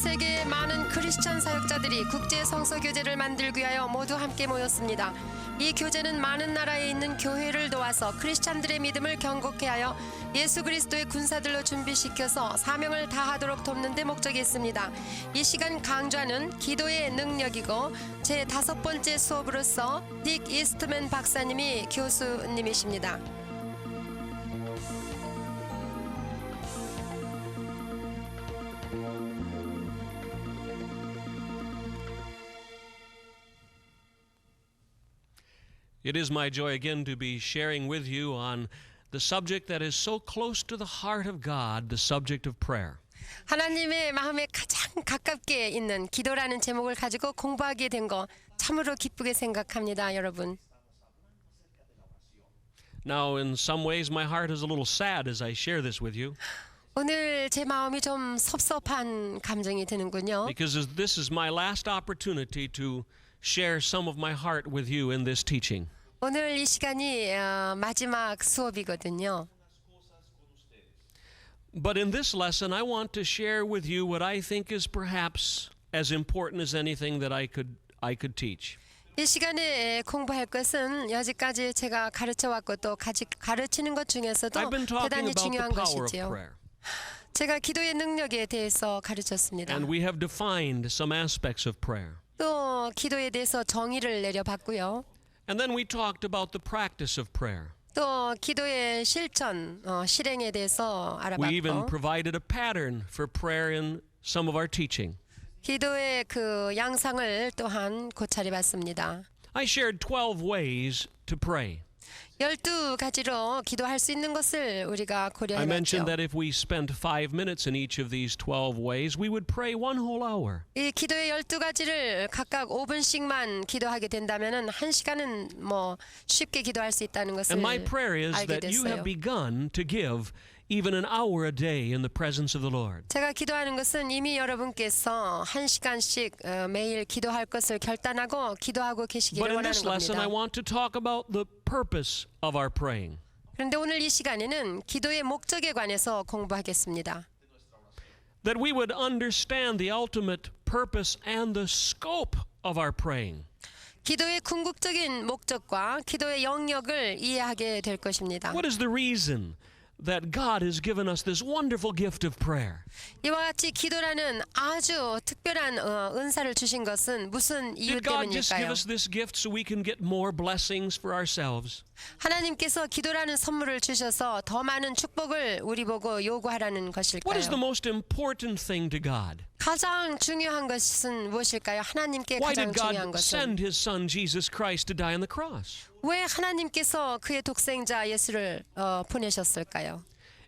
세계의 많은 크리스천 사역자들이 국제 성서 교제를 만들기 위하여 모두 함께 모였습니다. 이 교제는 많은 나라에 있는 교회를 도와서 크리스천들의 믿음을 견고케 하여 예수 그리스도의 군사들로 준비시켜서 사명을 다하도록 돕는 데 목적이 있습니다. 이 시간 강좌는 기도의 능력이고 제 5번째 수업으로서 딕 이스트맨 박사님이 교수님이십니다. It is my joy again to be sharing with you on the subject that is so close to the heart of God, the subject of prayer. 하나님의 마음에 가장 가깝게 있는 기도라는 제목을 가지고 공부하게 된 거 참으로 기쁘게 생각합니다, 여러분. Now, in some ways, my heart is a little sad as I share this with you, 오늘 제 마음이 좀 섭섭한 감정이 드는군요. because this is my last opportunity to share some of my heart with you in this teaching. 오늘 이 시간이 마지막 수업이거든요. But in this lesson, I want to share with you what I think is perhaps as important as anything that I could teach. 이 시간에 공부할 것은 여지까지 제가 가르쳐왔고 또 가르치는 것 중에서도 I've been talking 대단히 about the 중요한 power of 것이지요. prayer. 제가 기도의 능력에 대해서 가르쳤습니다. And we have defined some aspects of prayer. 또 기도에 대해서 정의를 내려봤고요. And then we talked about the practice of prayer. 또 기도의 실천, 실행에 대해서 We even 알아봤고 provided a pattern for prayer in some of our teaching. 기도의 그 양상을 또한 고찰해봤습니다. I shared 12 ways to pray. 12가지로 기도할 수 있는 것을 우리가 I mentioned 고려해봤죠. that if we spent 5 minutes in each of these 12 ways, we would pray one whole hour. 이 기도의 12가지를 각각 5분씩만 기도하게 된다면은 1시간은 뭐 쉽게 기도할 수 있다는 것을 And my prayer is 알게 that you have 됐어요. begun to give even an hour a day in the presence of the Lord. 제가 기도하는 것은 이미 여러분께서 1시간씩 매일 기도할 것을 결단하고 기도하고 계시기를 But in 원하는 this lesson, I 겁니다. want to talk about the purpose of our praying. 그런데 오늘 이 시간에는 기도의 목적에 관해서 공부하겠습니다. That we would understand the ultimate purpose and the scope of our praying. 기도의 궁극적인 목적과 기도의 영역을 이해하게 될 것입니다. What is the reason that God has given us this wonderful gift of prayer? 이와 같이 기도라는 아주 특별한 은사를 주신 것은 무슨 이유 Did God just give 때문일까요? us this gift so we can get more blessings for ourselves? 하나님께서 기도라는 선물을 주셔서 더 많은 축복을 우리 보고 요구하라는 What is the 것일까요? most important thing to God? 가장 중요한 것은 무엇일까요? 하나님께 Why 가장 did 중요한 God 것은 send His Son Jesus Christ to die on the cross? 왜 하나님께서 그의 독생자 예수를 보내셨을까요?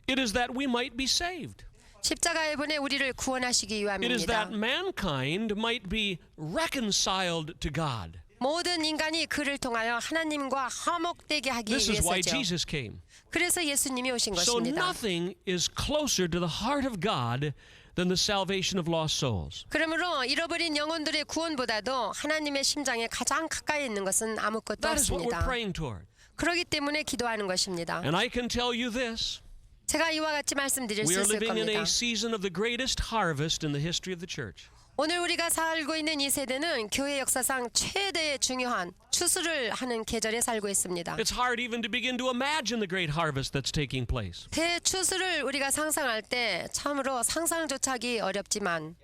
It is that we might be saved. 십자가에 보내 우리를 구원하시기 It is 위함입니다. that mankind might be reconciled to God. 모든 인간이 그를 통하여 하나님과 화목되게 하기 This is why 위해서죠. Jesus came. 그래서 예수님이 오신 So 것입니다. nothing is closer to the heart of God than the salvation of lost souls. 그러므로 잃어버린 영혼들의 구원보다도 하나님의 심장에 가장 가까이 있는 것은 아무것도 That is what we're 없습니다. praying toward. 그렇기 때문에 기도하는 것입니다. And I can tell you this, 제가 이와 같이 말씀드릴 we 수 are 있을 living in 겁니다. a season of the greatest harvest in the history of the church. 오늘 우리가 살고 있는 이 세대는 교회 역사상 최대의 중요한 추수를 하는 계절에 살고 있습니다. It's hard even to begin to imagine the great harvest that's taking place. 대추수를 우리가 상상할 때 참으로 상상조차 하기 어렵지만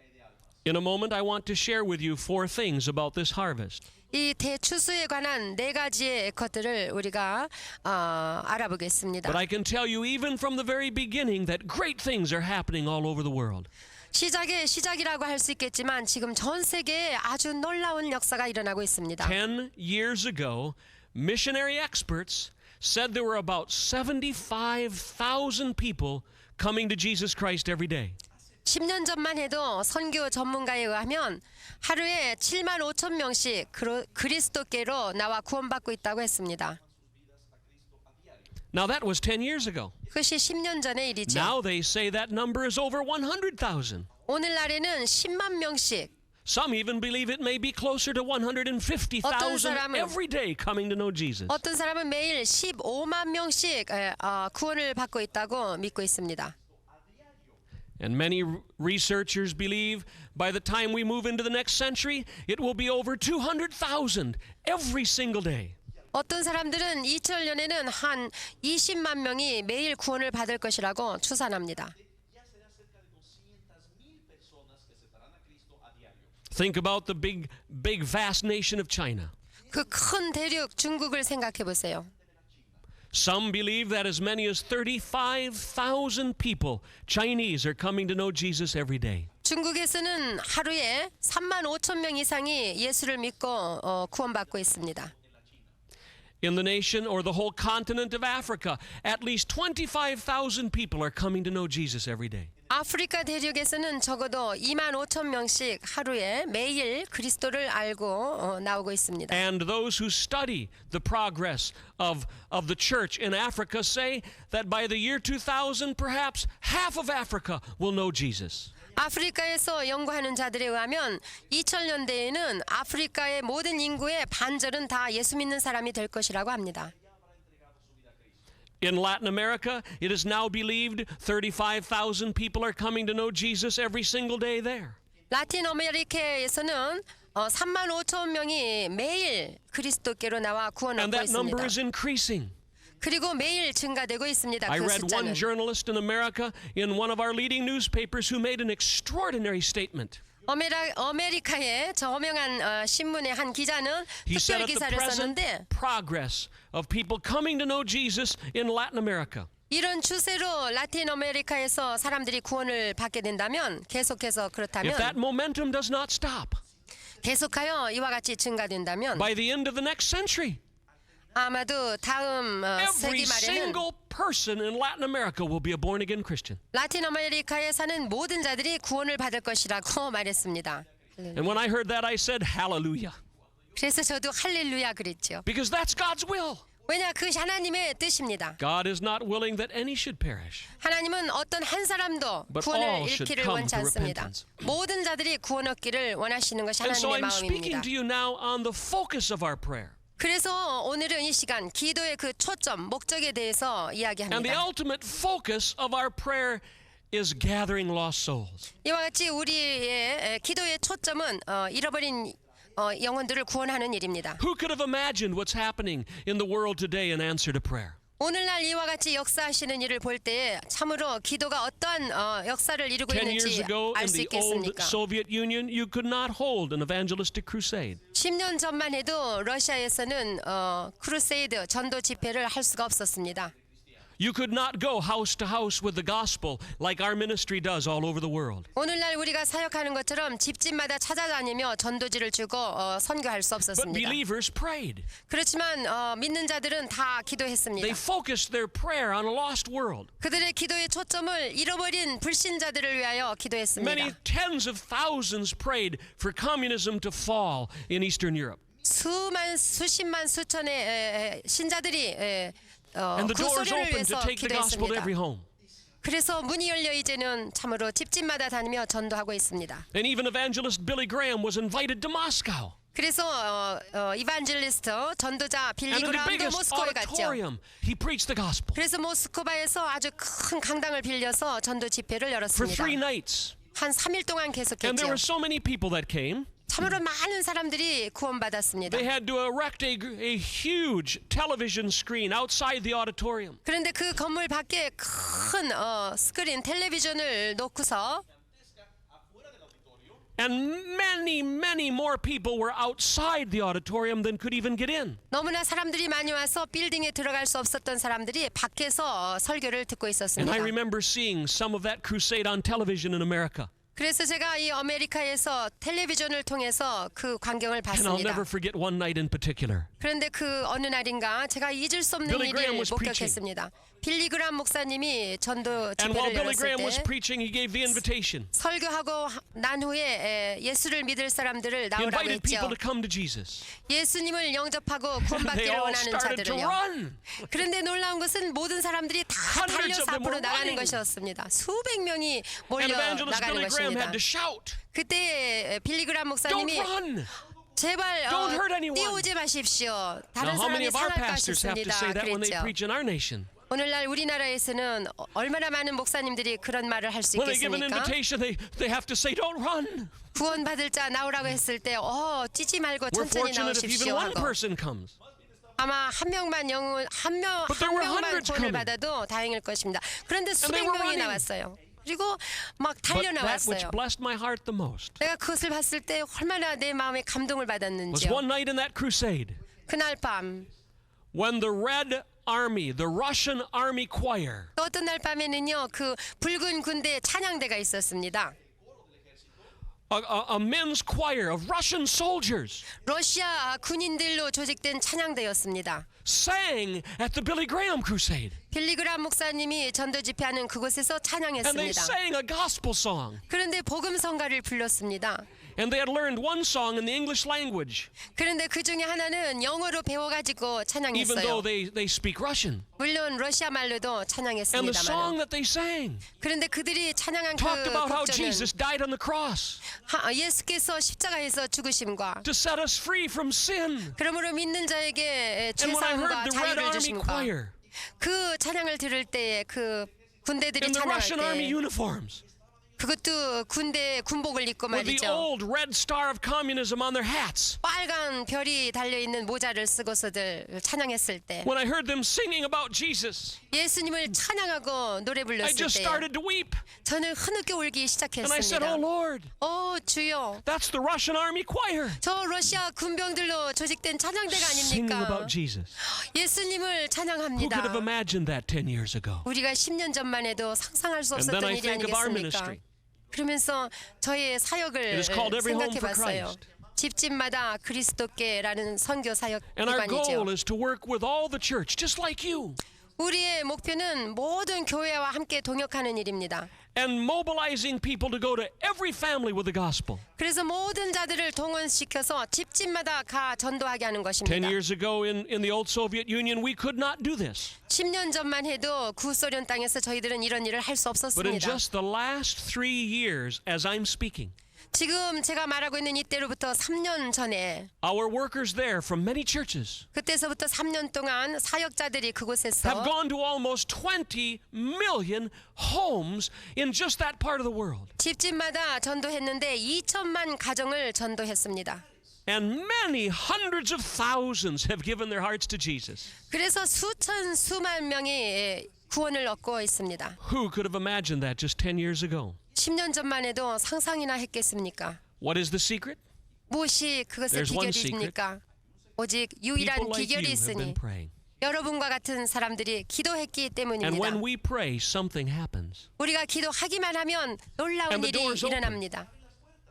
In a moment, I want to share with you 4 things about this harvest. 이 대추수에 관한 4가지의 것들을 우리가 알아보겠습니다. But I can tell you even from the very beginning that great things are happening all over the world. 시작이라고 할 수 있겠지만 지금 전 세계에 아주 놀라운 역사가 일어나고 있습니다. 10 years ago, missionary experts said there were about 75,000 people coming to Jesus Christ every day. 10년 전만 해도 선교 전문가에 의하면 하루에 7만 5천 명씩 그리스도께로 나와 구원받고 있다고 했습니다. Now that was 10 years ago. 그것이 10년 전의 일이죠. Now they say that number is over 100,000. 오늘날에는 10만 명씩 Some even believe it may be closer to 150,000 every day coming to know Jesus. 어떤 사람은 매일 15만 명씩 구원을 받고 있다고 믿고 있습니다. And many researchers believe by the time we move into the next century, it will be over 200,000 every single day. 어떤 사람들은 2000년에는 한 20만 명이 매일 구원을 받을 것이라고 추산합니다. Think about the big, vast nation of China. 그 큰 대륙 중국을 생각해 보세요. Some believe that as many as 35,000 people, Chinese, are coming to know Jesus every day. 중국에서는 하루에 3만 5천 명 이상이 예수를 믿고 구원받고 있습니다. In the nation or the whole continent of Africa, at least 25,000 people are coming to know Jesus every day. 아프리카 대륙에서는 적어도 2만 5천 명씩 하루에 매일 그리스도를 알고 나오고 있습니다. And those who study the progress of the church in Africa say that by the year 2000, perhaps half of Africa will know Jesus. 아프리카에서 연구하는 자들에 의하면 2000년대에는 아프리카의 모든 인구의 반절은 다 예수 믿는 사람이 될 것이라고 합니다. In Latin America, it is now believed 35,000 people are coming to know Jesus every single day there. 라틴 아메리카에서는 3만 5천 명이 매일 그리스도께로 나와 구원 And 얻고 that number 있습니다. is increasing. 그리고 매일 증가되고 있습니다. I 그 read one 숫자는. journalist in America in one of our leading newspapers who made an extraordinary statement. 아메리카의 저 유명한 신문의 한 기자는 He said 특별 at the 기사를 present 썼는데 progress of people coming to know Jesus in Latin America, 이런 추세로 라틴 아메리카에서 사람들이 구원을 받게 된다면 계속해서 if that 그렇다면 momentum does not stop, 계속하여 이와 같이 증가된다면 by the end of the next century, 아마도 다음 every 세기 말에는 single person in Latin America will be a born-again Christian. 라틴 아메리카에 사는 모든 자들이 구원을 받을 것이라고 말했습니다. And when I heard that, I said, hallelujah. 그래서 저도 할렐루야 그랬죠. Because that's God's will. 왜냐 그 하나님의 뜻입니다. God is not willing that any should perish. 하나님은 어떤 한 사람도 But 구원을 all should 잃기를 come 원치 to 않습니다. repentance. 모든 자들이 구원 얻기를 원하시는 것이 And so 하나님의 I'm speaking 마음입니다. to you now on the focus of our prayer. 그래서 오늘은 이 시간 기도의 그 초점, 목적에 대해서 And the 이야기합니다. ultimate focus of our prayer is gathering lost souls. 이와 같이 우리의 기도의 초점은 잃어버린 영혼들을 구원하는 일입니다. Who could have imagined what's happening in the world today in answer to prayer? 오늘날 이와 같이 역사하시는 일을 볼 때에 참으로 기도가 어떠한 역사를 이루고 10 years 있는지 ago 알 in 수 the old 있겠습니까? Soviet Union, you could not hold an evangelistic crusade. 10년 전만 해도 러시아에서는 크루세이드 전도 집회를 할 수가 없었습니다. You could not go house to house with the gospel like our ministry does all over the world. 오늘날 우리가 사역하는 것처럼 집집마다 찾아다니며 전도지를 주고 선교할 수 But 없었습니다. believers prayed. 그렇지만 믿는 자들은 다 기도했습니다. They focused their prayer on a lost world. 그들의 기도의 초점을 잃어버린 불신자들을 위하여 기도했습니다. Many tens of thousands prayed for communism to fall in Eastern Europe. 수십만 수천의 신자들이 And the 그 doors 소리를 opened to 위해서 take the gospel to 기도했습니다. every home. 그래서 문이 열려 이제는 참으로 집집마다 다니며 전도하고 있습니다. And even evangelist Billy Graham was invited to Moscow. 그래서 이반젤리스트 전도자 빌리 And in the 그라함도 biggest 모스크바에 갔죠. auditorium, he preached the gospel 그래서 모스크바에서 아주 큰 강당을 빌려서 전도 집회를 for 열었습니다. 3 nights. 한 3일 동안 And there 계속했죠. were so many people that came. 참으로 많은 사람들이 구원받았습니다. They had to erect a huge television screen outside the auditorium. 그런데 그 건물 밖에 큰 스크린 텔레비전을 놓고서 And many more people were outside the auditorium than could even get in. 너무나 사람들이 많이 와서 빌딩에 들어갈 수 없었던 사람들이 밖에서 설교를 듣고 And 있었습니다. I remember seeing some of that crusade on television in America. 그래서 제가 이 아메리카에서 텔레비전을 통해서 그 광경을 And I'll 봤습니다. never forget one night in particular. 그런데 그 어느 날인가 제가 잊을 수 없는 Billy Graham 일을 was 목격했습니다. 빌리 그람 목사님이 전도 And while 집회를 Billy 열었을 Graham was 때 preaching, he gave the invitation. 설교하고 난 후에 예수를 믿을 사람들을 He 나오라고 invited 했죠. people to come to Jesus. 예수님을 영접하고 They 구원받기를 all 원하는 started to 자들을요. run. 그런데 놀라운 것은 모든 사람들이 다 Hundreds of 달려서 them 앞으로 were 나가는 running. 것이었습니다. 수백 명이 And 몰려 evangelist 나가는 Billy Graham had 것입니다. to shout, 그때 빌리그람 "Don't 목사님이 run!" 제발 Don't hurt anyone. 뛰어오지 마십시오. 다른 Now, how many 사람이 of our 상할까 pastors have to 싶습니다. say that when they 그랬죠. preach in our nation? 오늘날 우리나라에서는 얼마나 많은 목사님들이 그런 말을 할 수 When they give an 있겠습니까? invitation, they have to say, "Don't run." 구원받을 자 나오라고 했을 때 뛰지 말고 We're 천천히 fortunate if even 나오십시오 one 하고 person comes. 아마 한 명만 But there were 구원을 hundreds coming. 받아도 다행일 것입니다. 그런데 수백 they were 명이 running. 나왔어요. 그리고 막 But 달려 that which 나왔어요. blessed my heart the most 내가 그것을 봤을 때 얼마나 내 마음에 감동을 was 받았는지요. one night in that crusade 그날 밤 when the Red Army, the Russian Army Choir, 또 어떤 날 밤에는요 그 붉은 군대 찬양대가 있었습니다. a men's choir of Russian soldiers, 러시아 군인들로 조직된 찬양대였습니다. sang at the Billy Graham crusade. 빌리그람 목사님이 전도 집회하는 그곳에서 And they 찬양했습니다. sang a gospel song. 그런데 복음성가를 불렀습니다. And they had learned one song in the English language, 그런데 그 중에 하나는 영어로 배워가지고 even though 찬양했어요. they speak Russian. 물론 러시아 말로도 And the song 찬양했습니다만 that they sang 그런데 그들이 찬양한 talked 그 about how 곡조는 Jesus died on the cross 예수께서 십자가에서 죽으심과 to set us free from sin. 그러므로 믿는 자에게 And when I 죄사함과 heard the Red 자유를 Army 주심과 Choir 그 찬양을 들을 때에 그 군대들이 in the 찬양할 Russian Army 때 uniforms 그것도 군대 군복을 입고 with the 말이죠. old red star of communism on their hats, 빨간 별이 달려있는 모자를 쓰고서들 찬양했을 때 when I heard them singing about Jesus, 예수님을 찬양하고 노래 I 불렀을 just 때 started to weep. 저는 흐느껴 울기 And I said, "Oh 시작했습니다. Lord, 주여 that's the Russian Army Choir 저 러시아 군병들로 조직된 찬양대가 singing 아닙니까? about Jesus." 예수님을 Who could have 찬양합니다. imagined that 10 years ago? 우리가 10년 전만 해도 상상할 수 And then 없었던 I 일이 think of our 아니겠습니까? ministry. 그러면서 저의 사역을 It is called Every Home for 생각해봤어요. Christ. 집집마다 그리스도께라는 선교 사역 And our goal 기관이죠. is to work with all the church, just like you, 우리의 목표는 모든 교회와 함께 동역하는 일입니다. and mobilizing people to go to every family with the gospel. 그래서 모든 자들을 동원시켜서 집집마다 가 전도하게 하는 10 것입니다. years ago in the old Soviet Union, we could not do this. 10년 전만 해도 구소련 땅에서 저희들은 이런 일을 할 수 But in 없었습니다. just the last 3 years, as I'm speaking, 지금 제가 말하고 있는 이때로부터 3년 전에 our workers there from many churches 그때서부터 3년 동안 사역자들이 have 그곳에서 gone to almost 20 million homes in just that part of the world. 집집마다 전도했는데 2천만 가정을 전도했습니다. And many hundreds of thousands have given their hearts to Jesus. 그래서 수만 명이 구원을 얻고 있습니다. Who could have imagined that just 10 years ago? 10년 전만 해도 상상이나 했겠습니까? What is the secret? 무엇이 그것의 There's one 비결입니까? 오직 People 유일한 like you 비결이 have been 있으니 praying. 여러분과 같은 사람들이 기도했기 And 때문입니다. when we pray, something happens. 우리가 기도하기만 하면 놀라운 And the 일이 doors open. 일어납니다.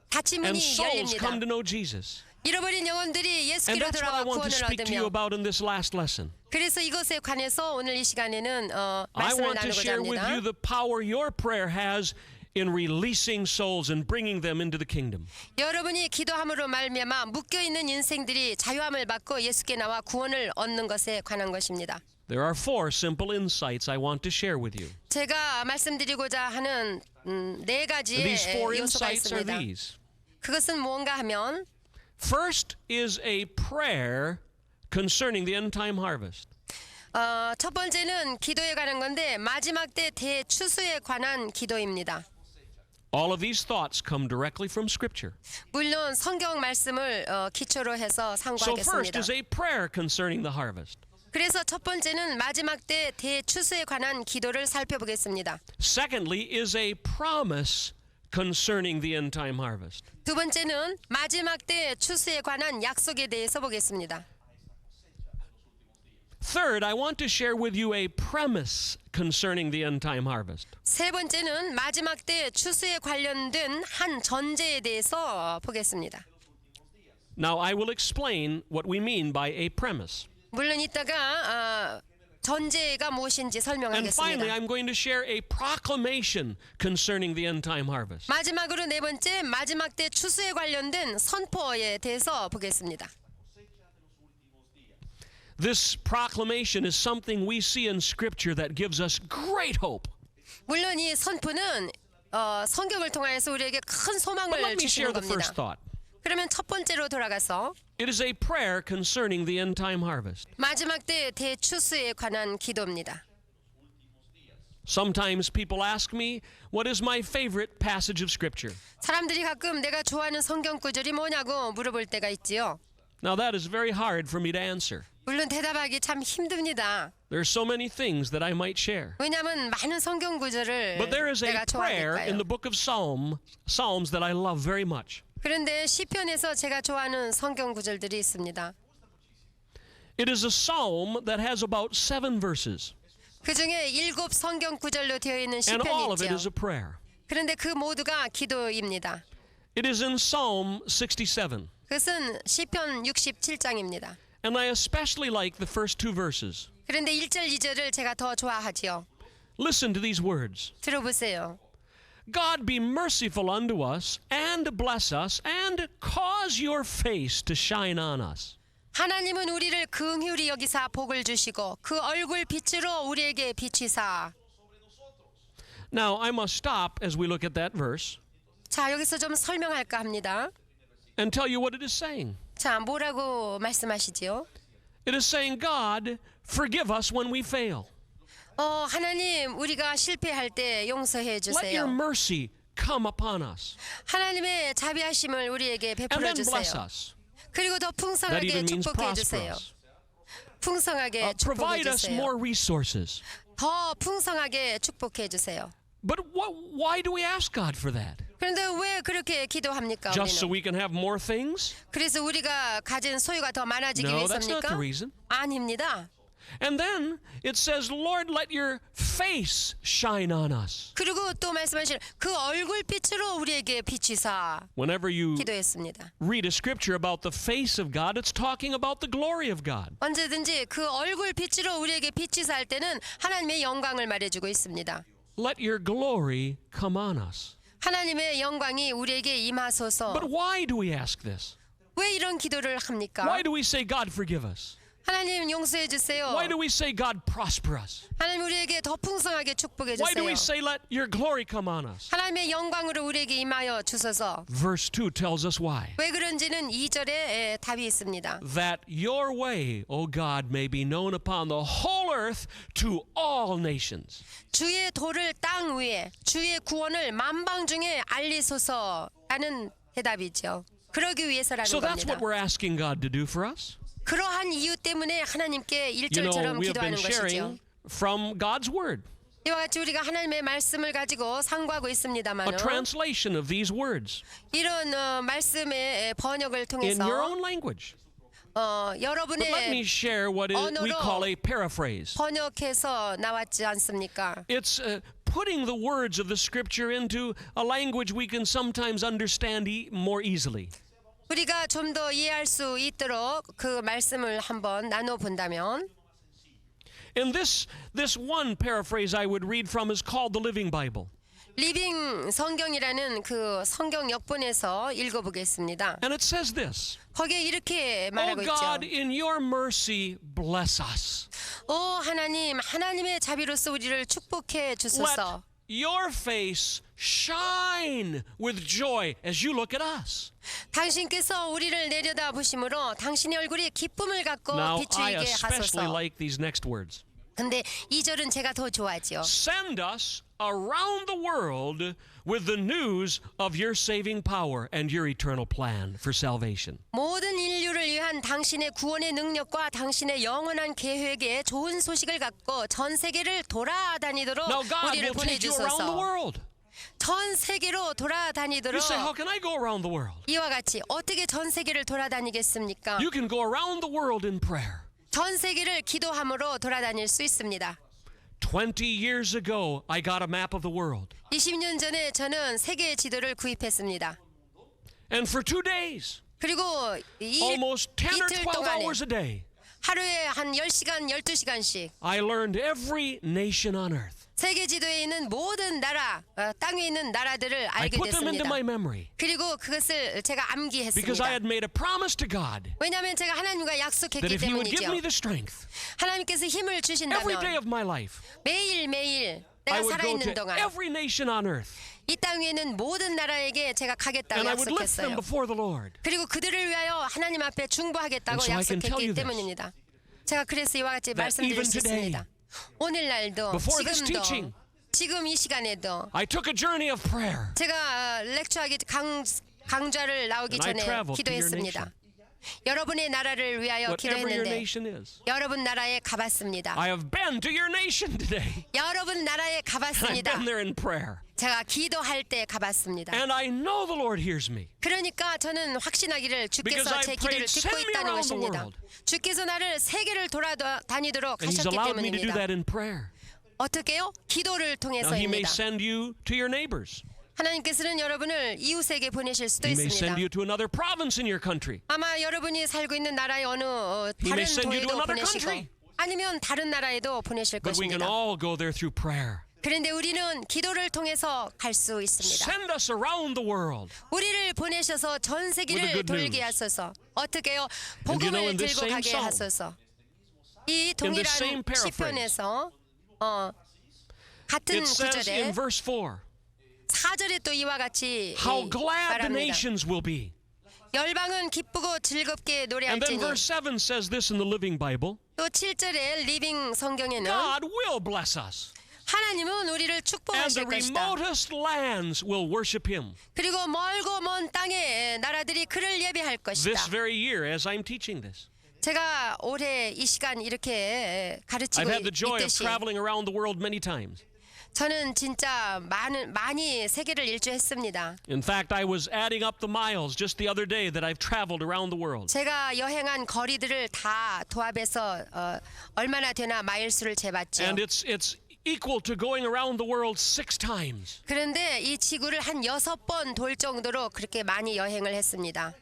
닫힌 And 문이 souls come 열립니다. to know Jesus. 잃어버린 영혼들이 And 예수께로 that's what I 돌아와 want to 구원을 speak to you 얻으며 about in this last lesson. 그래서 이것에 관해서 오늘 이 시간에는 I 말씀을 want to 나누고자 share with you 합니다. the power your prayer has in releasing souls and bringing them into the kingdom. 여러분이 기도함으로 말미암아 묶여있는 인생들이 자유함을 받고 예수께 나와 구원을 얻는 것에 관한 것입니다. There are 4 simple insights I want to share with you. 제가 말씀드리고자 하는 4가지의 These 4 요소가 insights are 있습니다. these. 그것은 뭔가 하면 First is a prayer concerning the end time harvest. 첫 번째는 기도에 관한 건데 마지막 때 대추수에 관한 기도입니다. All of these thoughts come directly from Scripture. 물론 성경 말씀을 기초로 해서 So first 상고하겠습니다. is a prayer concerning the harvest. 그래서 첫 번째는 마지막 때 대추수에 관한 기도를 살펴보겠습니다. Secondly is a promise concerning the end time harvest. 두 번째는 마지막 때 추수에 관한 약속에 대해서 보겠습니다. Third, I want to share with you a premise concerning the end time harvest. 세 번째는 마지막 때 추수에 관련된 한 전제에 대해서 보겠습니다. Now, I will explain what we mean by a premise. 물론 이따가 전제가 무엇인지 And finally, 설명하겠습니다. I'm going to share a proclamation concerning the end time harvest. 마지막으로 네 번째 마지막 때 추수에 관련된 선포에 대해서 보겠습니다. This proclamation is something we see in Scripture that gives us great hope. 물론 이 선포는 성경을 통하여서 우리에게 큰 But 소망을 let me share 주시는 the first 겁니다. thought. 그러면 첫 번째로 돌아가서 It is a prayer concerning the end time harvest. 마지막 때 대추수에 관한 기도입니다. Sometimes people ask me, what is my favorite passage of Scripture? 사람들이 가끔 내가 좋아하는 성경 구절이 뭐냐고 물어볼 때가 있지요. Now that is very hard for me to answer. 물론 대답하기 참 힘듭니다. There are so many things that I might share. 왜냐하면 많은 성경 구절을 But there is a 내가 prayer in the 좋아하니까요. book of Psalms that I love very much. 그런데 시편에서 제가 좋아하는 성경 구절들이 있습니다. It is a psalm that has about 7 verses, 그 중에 7 성경 구절로 되어 있는 and all 시편이 of it is 있죠. a prayer. 그런데 그 모두가 기도입니다. It is in Psalm 67, 그것은 시편 67장입니다. and I especially like the first 2 verses. 그런데 1절, 2절을 제가 더 좋아하지요. Listen to these words. 들어보세요. God be merciful unto us, and bless us, and cause your face to shine on us. 하나님은 우리를 긍휼히 여기사 복을 주시고 그 얼굴 빛으로 우리에게 비치사. Now, I must stop as we look at that verse 자, 여기서 좀 설명할까 합니다. and tell you what it is saying. 자, 뭐라고 말씀하시지요? It is saying, God, forgive us when we fail. 하나님, 우리가 실패할 때 용서해 Let your 주세요. mercy come upon us, 하나님의 자비하심을 우리에게 and 베풀어 then bless 주세요. us. 그리고 더 That 풍성하게 even means 축복해 prosper 주세요. us. 풍성하게 축복해 Provide us 주세요. more resources. 더 풍성하게 축복해 주세요. But why do we ask God for that? 그런데 왜 그렇게 기도합니까? Just so 우리는? we can have more things? 그래서 우리가 가진 소유가 더 많아지기 No, that's not 위해서입니까? the reason. 아닙니다. And then it says, Lord, let your face shine on us. 그리고 또 말씀하신 그 얼굴빛으로 우리에게 비치사 Whenever you 기도했습니다. read a scripture about the face of God, it's talking about the glory of God. 언제든지 그 얼굴빛으로 우리에게 비치사 할 때는 하나님의 영광을 말해주고 있습니다. Let your glory come on us. 하나님의 영광이 우리에게 임하소서. But why do we ask this? 왜 이런 기도를 합니까? Why do we say, God, forgive us? 하나님 용서해 주세요. Why do we say, God, prosper us? 하나님 우리에게 더 풍성하게 축복해 Why do 주세요. we say, let your glory come on us? 하나님의 영광으로 우리에게 임하여 주소서. Verse 2 tells us why. 왜 그런지는 2절에 답이 있습니다. That your way, O God, may be known upon the whole earth to all nations. 주의 도를 땅 위에 주의 구원을 만방 중에 알리소서라는 대답이죠. 그러기 위해서라는 So that's 겁니다. what we're asking God to do for us. 그러한 이유 때문에 하나님께 You know, 1절처럼 we have been 기도하는 것이죠. sharing from God's word, 이와 같이 우리가 하나님의 말씀을 가지고 상고하고 a 있습니다만 translation of these words 이런 말씀의 번역을 in 통해서 your own language. But let me 여러분의 share what we 언어로 call a paraphrase. 번역해서 나왔지 않습니까? It's putting the words of the scripture into a language we can sometimes understand more easily. 우리가 좀 더 이해할 수 있도록 그 말씀을 한번 나눠 본다면 And this one paraphrase I would read from is called the Living Bible. 리빙 성경이라는 그 성경 역본에서 읽어보겠습니다. And it says this, 거기에 이렇게 Oh 말하고 God, 있죠. in your mercy, bless us. 오 하나님, 하나님의 자비로서 우리를 축복해 Let 주소서. your face shine with joy as you look at us. 당신께서 우리를 내려다 보심으로 당신의 얼굴이 기쁨을 갖고 Now, I 비추이게 especially 하소서. like these next words. 근데 2절은 제가 더 좋아하지요. Send us around the world with the news of your saving power and your eternal plan for salvation. 모든 인류를 위한 당신의 구원의 능력과 당신의 영원한 계획에 좋은 소식을 갖고 전 세계를 돌아다니도록 Now God 우리를 will take you around the 보내주소서. world. 전 세계로 You 돌아다니도록 say, how can I go around the world? 이와 같이 어떻게 전 세계를 돌아다니겠습니까? You can go around the world in prayer. 전 세계를 기도함으로 돌아다닐 수 있습니다. 20 years ago, I got a map of the world. 20년 전에 저는 세계 지도를 구입했습니다. And for 2 days, 그리고 almost 10 or 이틀 12 동안에 hours a day, 하루에 한 10시간, 12시간씩 I learned every nation on earth. 세계 지도에 있는 모든 나라, 땅 위에 있는 나라들을 I 알게 put them into 됐습니다. my memory 그리고 그것을 제가 because I 암기했습니다. had made a promise to God 왜냐하면 제가 하나님과 that 약속했기 if He would give 때문이죠. me the strength 하나님께서 힘을 every day 주신다면 of my life, 매일매일 I 내가 would go 살아있는 to 동안 every nation on earth 이 땅 위에 있는 모든 나라에게 제가 가겠다고 and I would lift them 약속했어요. before the Lord. 그리고 그들을 위하여 하나님 앞에 중보하겠다고 And so I can tell you 약속했기 this, 때문입니다. 제가 그래서 이와 같이 that 말씀드릴 even 수 today, 있습니다. 오늘날도 Before this 지금도 teaching, 지금 이 시간에도 I took a journey of prayer. 제가 렉처하기 강좌를 나오기 And I 전에 traveled to your 기도했습니다. 여러분의 나라를 위하여 Whatever your 기도했는데 nation is. 여러분 나라에 가봤습니다. I have been to your nation today. 여러분 나라에 I've 가봤습니다. been there in prayer. 제가 기도할 때 가봤습니다. And I know the Lord hears me. 그러니까 저는 확신하기를 Because 주께서 I 제 prayed, 기도를 듣고 send me 있다는 around the 것입니다. world. 주께서 나를 세계를 돌아다니도록 And He's 하셨기 allowed me to do 때문입니다. that in prayer. 어떻게요? 기도를 Now He may 통해서입니다. send you to your neighbors. 하나님께서는 여러분을 이웃에게 보내실 수도 He may 있습니다. send you to another province in your country. 아마 여러분이 살고 있는 나라의 어느 He may 다른 send you to 도에도 another 보내시고 country. 아니면 다른 나라에도 보내실 But we can 것입니다. all go there through prayer. 그런데 우리는 기도를 통해서 갈 수 있습니다. Send us around the world. 우리를 보내셔서 전 With the 세계를 good 돌게 news. 하소서. 어떻게요? And you know, 복음을 in this 들고 same 가게 psalm, 하소서. 이 in this same 동일한 paraphrase, 시편에서 같은 It says in 구절에 verse 4, 4절에 또 이와 같이 how glad the 말합니다. nations will be. 열방은 기쁘고 즐겁게 And then 노래할지니. verse 7 says this in the Living Bible, 또 7절에 리빙 성경에는 God will bless us. 하나님은 우리를 And the 축복하실 것이다. remotest lands will worship Him. 그리고 멀고 먼 땅의 나라들이 그를 예배할 This 것이다. very year as I'm teaching this. 제가 올해 이 시간 이렇게 I've 가르치고 had the joy of 있듯이 traveling around the world many times. 저는 진짜 많이 세계를 일주했습니다. In fact, I was adding up the miles just the other day that I've traveled around the world. 제가 여행한 거리들을 다 도합해서 얼마나 되나 마일수를 재봤죠. And it's equal to going around the world 6 times. 그런데 이 지구를 한 6번 돌 정도로 그렇게 많이 여행을 했습니다.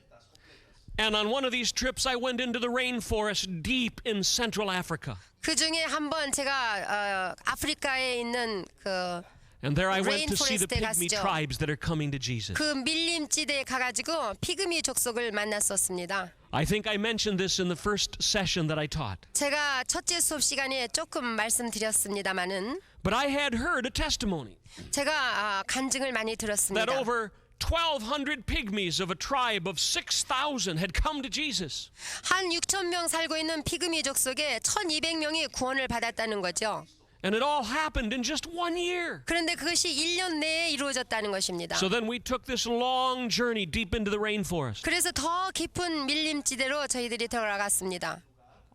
And on one of these trips, I went into the rainforest deep in Central Africa. 그 중에 한번 제가 아프리카에 있는 그 And there I went to see the Rainforest에 pygmy 갔죠. tribes that are coming to Jesus. 그 밀림지대에 가가지고 피그미 족속을 만났었습니다. I think I mentioned this in the first session that I taught. 제가 첫째 수업 시간에 조금 말씀드렸습니다마는 But I had heard a testimony 제가 간증을 많이 that 들었습니다. over 1,200 pygmies of a tribe of 6,000 had come to Jesus. 한 6천 명 살고 있는 피그미 족속에 1,200명이 구원을 받았다는 거죠. And it all happened in just 1 year. 그런데 그것이 1년 내에 이루어졌다는 것입니다. So then we took this long journey deep into the rainforest. 그래서 더 깊은 밀림지대로 저희들이 들어갔습니다.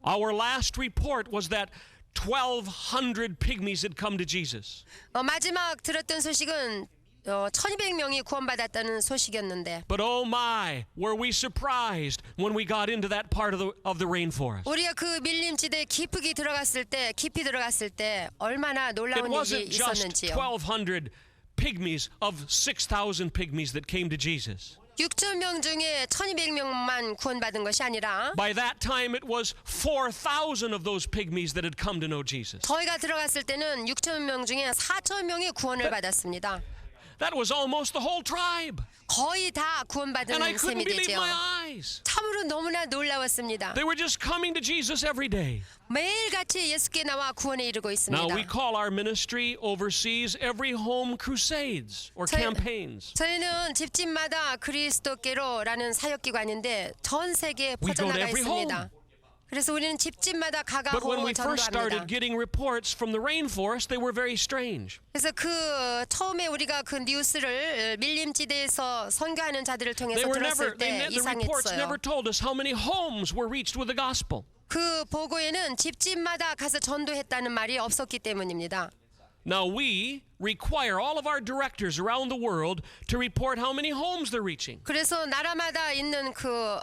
Our last report was that 1,200 pygmies had come to Jesus. 마지막 들었던 소식은 1,200명이 구원받았다는 소식이었는데 But oh my, were we surprised when we got into that part of the rainforest. 우리가 그 밀림지대에 깊이 들어갔을 때 얼마나 It 놀라운 일이 wasn't just 있었는지요. 1,200 pygmies of 6,000 pygmies that came to Jesus. 6천 명 중에 1,200명만 구원받은 것이 아니라 By that time, it was 4,000 of those pygmies that had come to know Jesus. 저희가 들어갔을 때는 6천 명 중에 4천 명이 구원을 받았습니다. That was almost the whole tribe. 거의 다 구원받은 And I couldn't 셈이 believe 되죠. my eyes. 참으로 너무나 놀라웠습니다. They were just coming to Jesus every day. 매일같이 예수께 나와 구원에 이르고 Now, we 있습니다. call our ministry overseas every home crusades or 저희- campaigns. 저희는 집집마다 그리스도께로라는 사역기관인데 전 세계에 We go to 퍼져나가 every 있습니다. 그래서 우리는 집집마다 가가 But when 호호 we first started 전도합니다. getting reports from the rainforest, they were very strange. 그래서 그 처음에 우리가 그 뉴스를 밀림지대에서 선교하는 자들을 통해서 들었을 때 the reports 이상했어요. never told us how many homes were reached with the gospel. 그 보고에는 집집마다 가서 전도했다는 말이 없었기 때문입니다. Now we require all of our directors around the world to report how many homes they're reaching. 그래서 나라마다 있는 그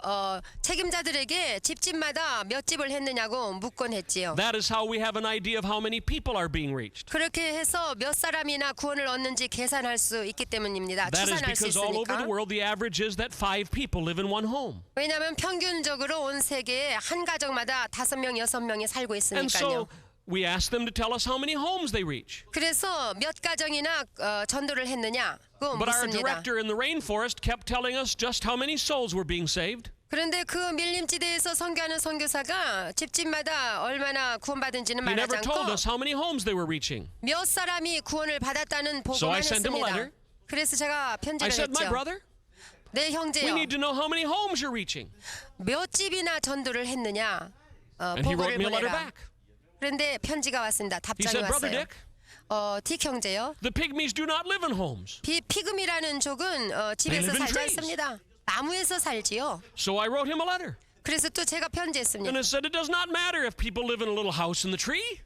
책임자들에게 집집마다 몇 집을 했느냐고 묻곤 했지요. That is how we have an idea of how many people are being reached. 그렇게 해서 몇 사람이나 구원을 얻는지 계산할 수 있기 때문입니다. That is 추산할 수 because all over the 있으니까. world the average is that 5 people live in one home. 왜냐하면 평균적으로 온 세계에 한 가정마다 5명, 6명이 살고 And 있으니까요. so we ask them to tell us how many homes they reach. 그래서 몇 가정이나 전도를 했느냐 그거 But our 묻습니다. director in the rainforest kept telling us just how many souls were being saved. 그런데 그 밀림지대에서 선교하는 선교사가 집집마다 얼마나 구원받은지는 He 말하지 never told 않고 us how many homes they were reaching. 몇 사람이 구원을 받았다는 So I 보고만 sent him a 했습니다. letter. 그래서 제가 I 편지를 said, my 했죠. brother, 네 we 형제요. need to know how many homes you're reaching. 몇 집이나 전도를 했느냐 And he wrote 보고를 me a letter 보내라. back. 그런데 편지가 왔습니다. He 답장이 said, Brother 왔어요. Dick, 딕 형제요. The pygmies do not live in homes. 피그미라는 족은 집에서 live in 살지 trees. 않습니다. 나무에서 살지요. So I wrote him a letter. 그래서 또 제가 And 편지했습니다. it said it does not matter if people live in a little house in the tree.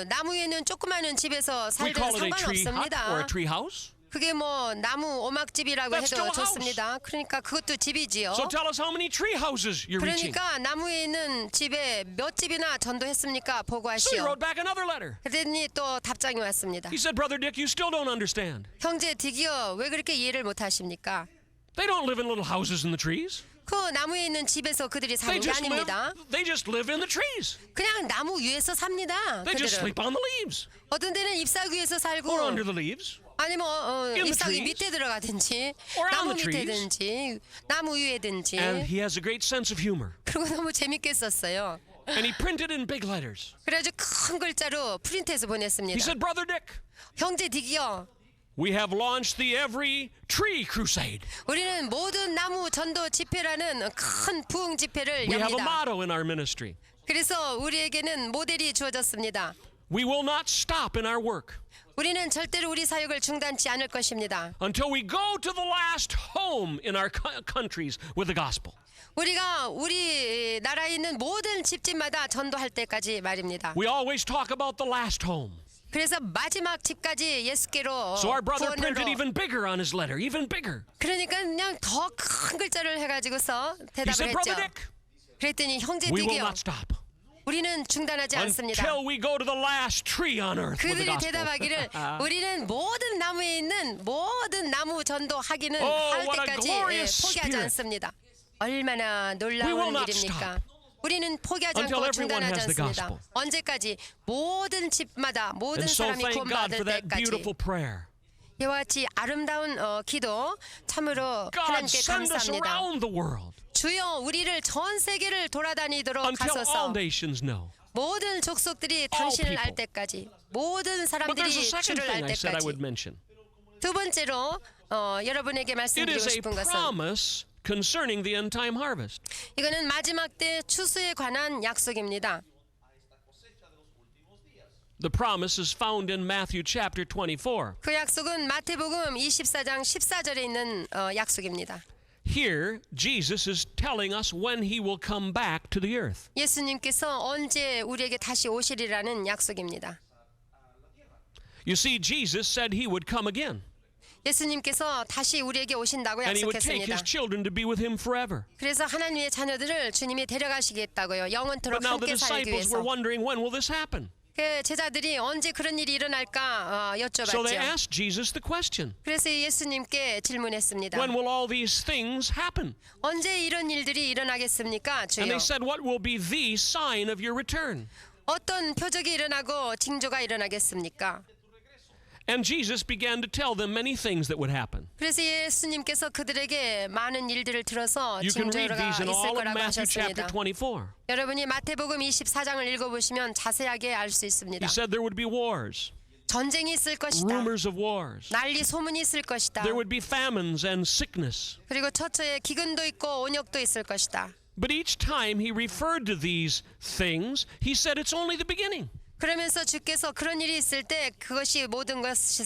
나무에는 조그마한 집에서 We 살든 call it a tree hut or 상관없습니다. a tree house. 그게 나무 오막집이라고 That's still 해도 a house. 좋습니다. 그러니까 그것도 집이지요. So tell us how many tree houses you're reaching. 그러니까 나무에 있는 집에 몇 집이나 전도했습니까? So he 보고하시오. wrote back another letter. 그랬더니 또 답장이 왔습니다. He said, Brother Dick, you still don't understand. 형제 딕이요, 왜 그렇게 이해를 못하십니까? They don't live in little houses in the trees. 그 나무에 있는 집에서 그들이 They 사는 게 just live. 아닙니다. They just live in the trees. 그냥 나무 위에서 삽니다. They just 그들은 sleep on the leaves 어떤 데는 잎사귀 위에서 살고 or under the leaves. 아니면 in the 잎사귀 trees. 밑에 들어가든지 Or on 나무 the trees. 밑에든지 나무 위에든지. And he has a great sense of humor. 그리고 너무 재밌게 썼어요. And he printed in big letters. 그래가지고 큰 글자로 프린트해서 He 보냈습니다. said, Brother Dick, 형제 딕이요, we have launched the Every Tree Crusade. 우리는 모든 나무 전도 집회라는 큰 부흥 집회를 We have a 엽니다. motto in our ministry. 그래서 우리에게는 모델이 주어졌습니다. We will not stop in our work 우리는 절대로 우리 사역을 중단치 않을 것입니다. until we go to the last home in our countries with the gospel. 우리가 우리 나라에 있는 모든 집집마다 전도할 때까지 말입니다. We always talk about the last home. 그래서 마지막 집까지 예수께로 So our brother printed 구원으로. even bigger on his letter, even bigger. 그러니까 그냥 더 큰 글자를 해가지고서 He 대답을 said, 했죠. Brother Dick, 그랬더니 형제 we will 딕이요, not stop 우리는 중단하지 않습니다. until we go to the last tree on earth with the 그들이 gospel. 대답하기를 우리는 모든 나무에 있는 모든 나무 전도하기는 Oh, 할 what a 때까지 glorious 포기하지 spirit. 않습니다. 얼마나 We will 놀라운 not 일입니까? 우리는 포기하지 until 않고 everyone 중단하지 has the 않습니다. gospel. 언제까지? 모든 집마다 모든 And so 사람이 thank God 구원받을 for that 때까지. beautiful prayer. 이와 같이 아름다운 기도 참으로 God, 하나님께 send us 감사합니다. around the world 주여 우리를 전 세계를 돌아다니도록 until all 하소서. nations know. 모든 족속들이 당신을 알 people. 때까지, 모든 But there's 사람들이 a second 주를 알 thing I said I 때까지. would mention. 두 번째로 여러분에게 It 말씀드리고 is a 싶은 것은 promise concerning the end time harvest. 이거는 마지막 때 추수에 관한 약속입니다. The promise is found in Matthew chapter 24. 그 약속은 마태복음 24장 14절에 있는 약속입니다. Here, Jesus is telling us when he will come back to the earth. 예수님께서 언제 우리에게 다시 오시리라는 약속입니다. You see, Jesus said he would come again, 예수님께서 다시 우리에게 오신다고 and he would take 약속했습니다. his children to be with him forever. 그래서 하나님의 자녀들을 주님이 데려가시겠다고요. But 영원토록 now the 함께 살기 disciples were 위해서. wondering when will this happen? 그 제자들이 언제 그런 일이 일어날까 So they 여쭤봤죠. asked Jesus the question, 그래서 예수님께 질문했습니다. when will all these things happen? 언제 이런 일들이 일어나겠습니까, And 주여? they said, what will be the sign of your return? 어떤 표적이 일어나고 징조가 일어나겠습니까? And Jesus began to tell them many things that would happen. 그래서 예수님께서 그들에게 많은 일들을 들어서 You can read 징조가 these in 있을 all of 거라고 Matthew chapter 하셨습니다. 24. 여러분이 마태복음 24장을 읽어보시면 자세하게 알 수 있습니다. He said there would be wars, 전쟁이 있을 것이다. rumors of wars. 난리 소문이 있을 것이다. There would be famines and sickness. 그리고 처처에 기근도 있고 온역도 있을 것이다. But each time he referred to these things, he said it's only the beginning. 그러면서 주께서 그런 일이 있을 때 그것이 모든 것이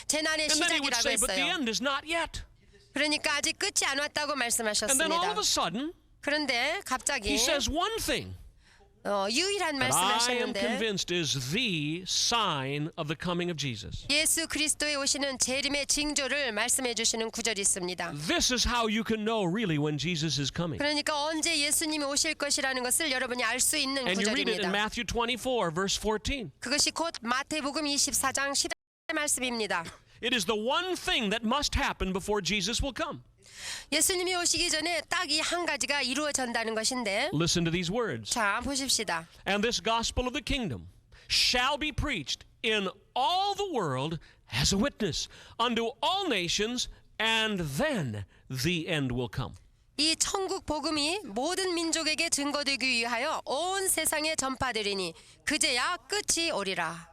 재난의 And then he would 시작이라고 say, but the 했어요. end is not yet. 그러니까 아직 끝이 안 왔다고 And then all 말씀하셨습니다. of a sudden, 그런데 갑자기 he says one thing 유일한 that I am 말씀하셨는데 convinced is the sign of the coming of Jesus. 예수 그리스도의 오시는 재림의 징조를 말씀해 주시는 구절이 있습니다. This is how you can know really when Jesus is coming. 그러니까 언제 예수님이 오실 것이라는 것을 여러분이 알 수 있는 And you read it in 구절입니다. Matthew 24, verse 14. 그것이 곧 마태복음 24장 10절 말씀입니다. It is the one thing that must happen before Jesus will come. 예수님이 오시기 전에 딱 이 한 가지가 이루어진다는 것인데, Listen to these words. 자 보십시다. And this gospel of the kingdom shall be preached in all the world as a witness unto all nations, and then the end will come. 이 천국 복음이 모든 민족에게 증거되기 위하여 온 세상에 전파되리니 그제야 끝이 오리라.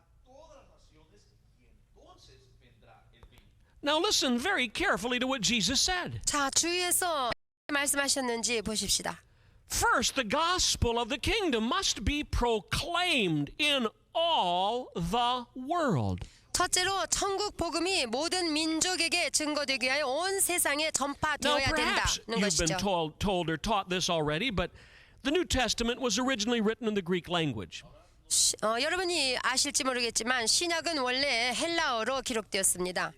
Now listen very carefully to what Jesus said. 자 주위에서 말씀하셨는지 보십시다. First, the gospel of the kingdom must be proclaimed in all the world. 첫째로 천국 복음이 모든 민족에게 증거되기 위하여 온 세상에 Now, 전파되어야 perhaps 된다는 you've been 것이죠. told or taught this already, but the New Testament was originally written in the Greek language. 여러분이 아실지 모르겠지만 신약은 원래 헬라어로 기록되었습니다.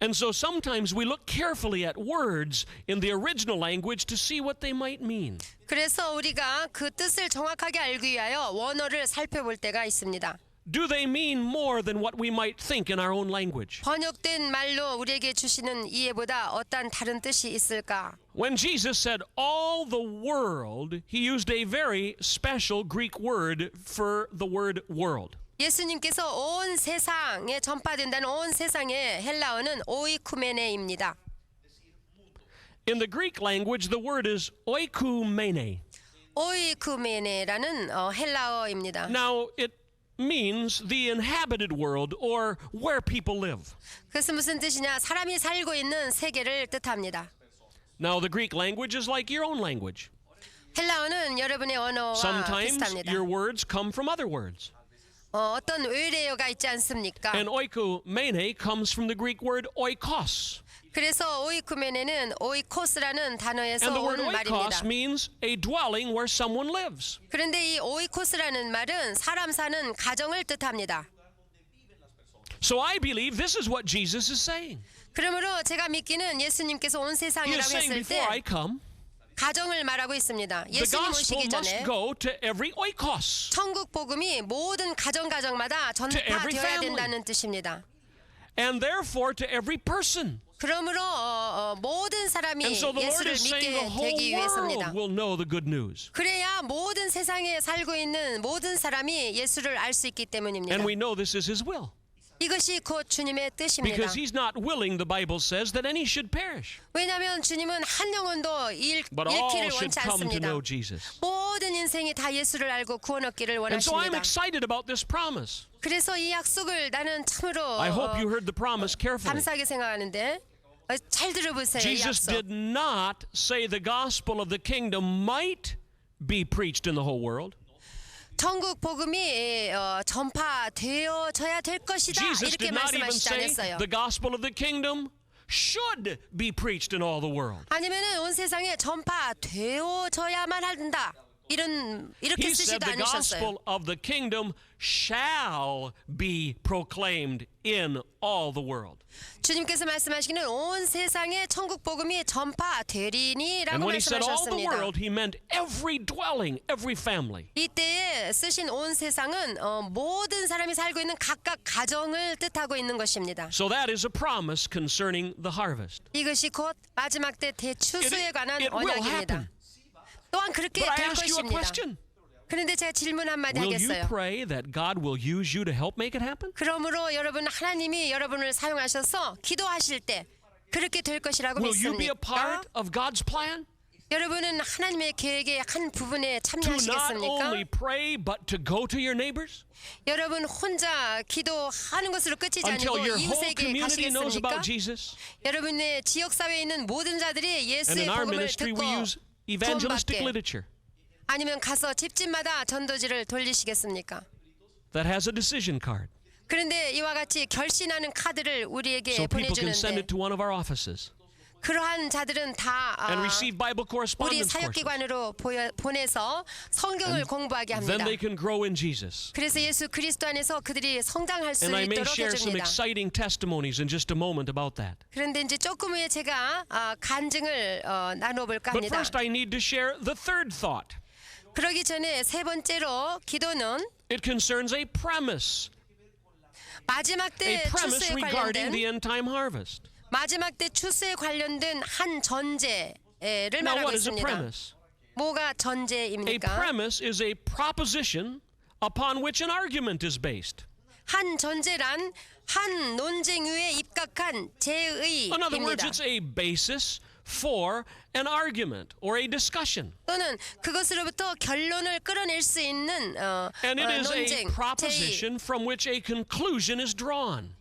And so sometimes we look carefully at words in the original language to see what they might mean. 그래서 우리가 그 뜻을 정확하게 알기 위하여 원어를 살펴볼 때가 있습니다. Do they mean more than what we might think in our own language? 번역된 말로 우리에게 주시는 이해보다 어떤 다른 뜻이 있을까? When Jesus said all the world, he used a very special Greek word for the word world. 예수님께서 온 세상에 전파된다는 온 세상의 헬라어는 오이쿠메네입니다. In the Greek language, the word is oikumene. 오이쿠메네라는 헬라어입니다. Now, it means the inhabited world or where people live. 그것은 무슨 뜻이냐? 사람이 살고 있는 세계를 뜻합니다. Now, the Greek language is like your own language. 헬라어는 여러분의 언어와 Sometimes 비슷합니다. your words come from other words. 어떤 외래어가 있지 않습니까? And oikumene comes from the Greek word oikos. 그래서 오이쿠메네는 오이코스라는 단어에서 And the word 온 말입니다. oikos means a dwelling where someone lives. 그런데 이 오이코스라는 말은 사람 사는 가정을 뜻합니다. So I believe this is what Jesus is saying. 그러므로 제가 믿기는 예수님께서 온 He is 세상이라고 saying 했을 before I 때 come, 가정을 말하고 있습니다. the 예수님 gospel 오시기 must 전에 go to every oikos. 천국 복음이 모든 가정마다 every 전파되어야 family. 된다는 뜻입니다. And therefore to every person. 그러므로 모든 사람이 And so the Lord 예수를 is saying the 믿게 whole 되기 위해서입니다. world will know the good news. 그래야 모든 세상에 살고 있는 모든 사람이 예수를 알 수 있기 때문입니다. And we know this is His will. 이것이 곧 주님의 뜻입니다. Because He's not willing, the Bible says, that any should perish. 왜냐하면 주님은 한 영혼도 But all 잃기를 should 원치 come to 않습니다. know Jesus. 모든 인생이 다 예수를 알고 구원 얻기를 And so I'm 원하십니다. excited about this promise. 그래서 이 약속을 나는 참으로 I hope you heard the promise carefully. 감사하게 생각하는데 잘 들어보세요. 이 Jesus 약속. did not say the gospel of the kingdom might be preached in the whole world. 천국 복음이 전파되어져야 될 것이다 Jesus 이렇게 did not even 말씀하시지 say 않았어요. the gospel of the kingdom should be preached in all the world. 아니면은 온 세상에 전파되어져야만 한다. 이렇게 He said 쓰지도 the 않으셨어요. gospel of the kingdom shall be proclaimed in all the world. 주님께서 말씀하시기는 온 세상에 천국 복음이 And 전파되리니라고 when he said all the 말씀하셨습니다. world, he meant every dwelling, every family. 이때에 쓰신 온 세상은 모든 사람이 살고 있는 각각 가정을 뜻하고 있는 것입니다. So that is a promise concerning the harvest. 이것이 곧 마지막 때 대추수에 관한 it will 언약입니다. happen. 또한 그렇게 But I 될 ask you a 것입니다. question. 그런데 제가 질문 한마디 Will you 하겠어요. pray that God will use you to help make it happen? 그러므로 여러분 하나님이 여러분을 사용하셔서 기도하실 때 그렇게 될 것이라고 Will you be a 믿습니까? part of God's plan? 여러분은 하나님의 계획의 한 부분에 To not 참여하시겠습니까? only pray, but to go to your neighbors? 여러분 혼자 기도하는 것으로 끝이지 Until 아니고 your whole 이웃에게 community knows 가시겠습니까? about Jesus? 여러분의 지역사회에 있는 모든 자들이 And 예수의 in our 복음을 ministry, 듣고 we use evangelistic 구원받게 literature 아니면 가서 집집마다 전도지를 돌리시겠습니까? that has a decision card. 그런데 이와 같이 결신하는 카드를 우리에게 So people can send 보내주는데 it to one of our offices 그러한 자들은 다 and receive Bible 우리 correspondence courses. 사역기관으로 보내서 성경을 공부하게 Then 합니다. they can grow in Jesus. 그래서 예수 그리스도 안에서 그들이 성장할 수 And I may 있도록 share some 해줍니다. exciting testimonies in just a moment about that. 그런데 이제 조금 후에 제가 간증을 나눠볼까 But 합니다. first I need to share the third thought. 그러기 전에 세 번째로 기도는 It concerns a premise. 마지막 A 때 premise 추수에 regarding 관련된 the end time harvest. 마지막 때 추수에 관련된 한 전제를 Now 말하고 what is a 있습니다. premise? 뭐가 A 전제입니까? premise is a proposition upon which an argument is based. 한 전제란 한 논쟁 위에 입각한 In other words, 제의입니다. it's a basis for an argument or a discussion. 또는 그것으로부터 결론을 끌어낼 수 있는 And it is a 논쟁, 제의. proposition from which a conclusion is drawn.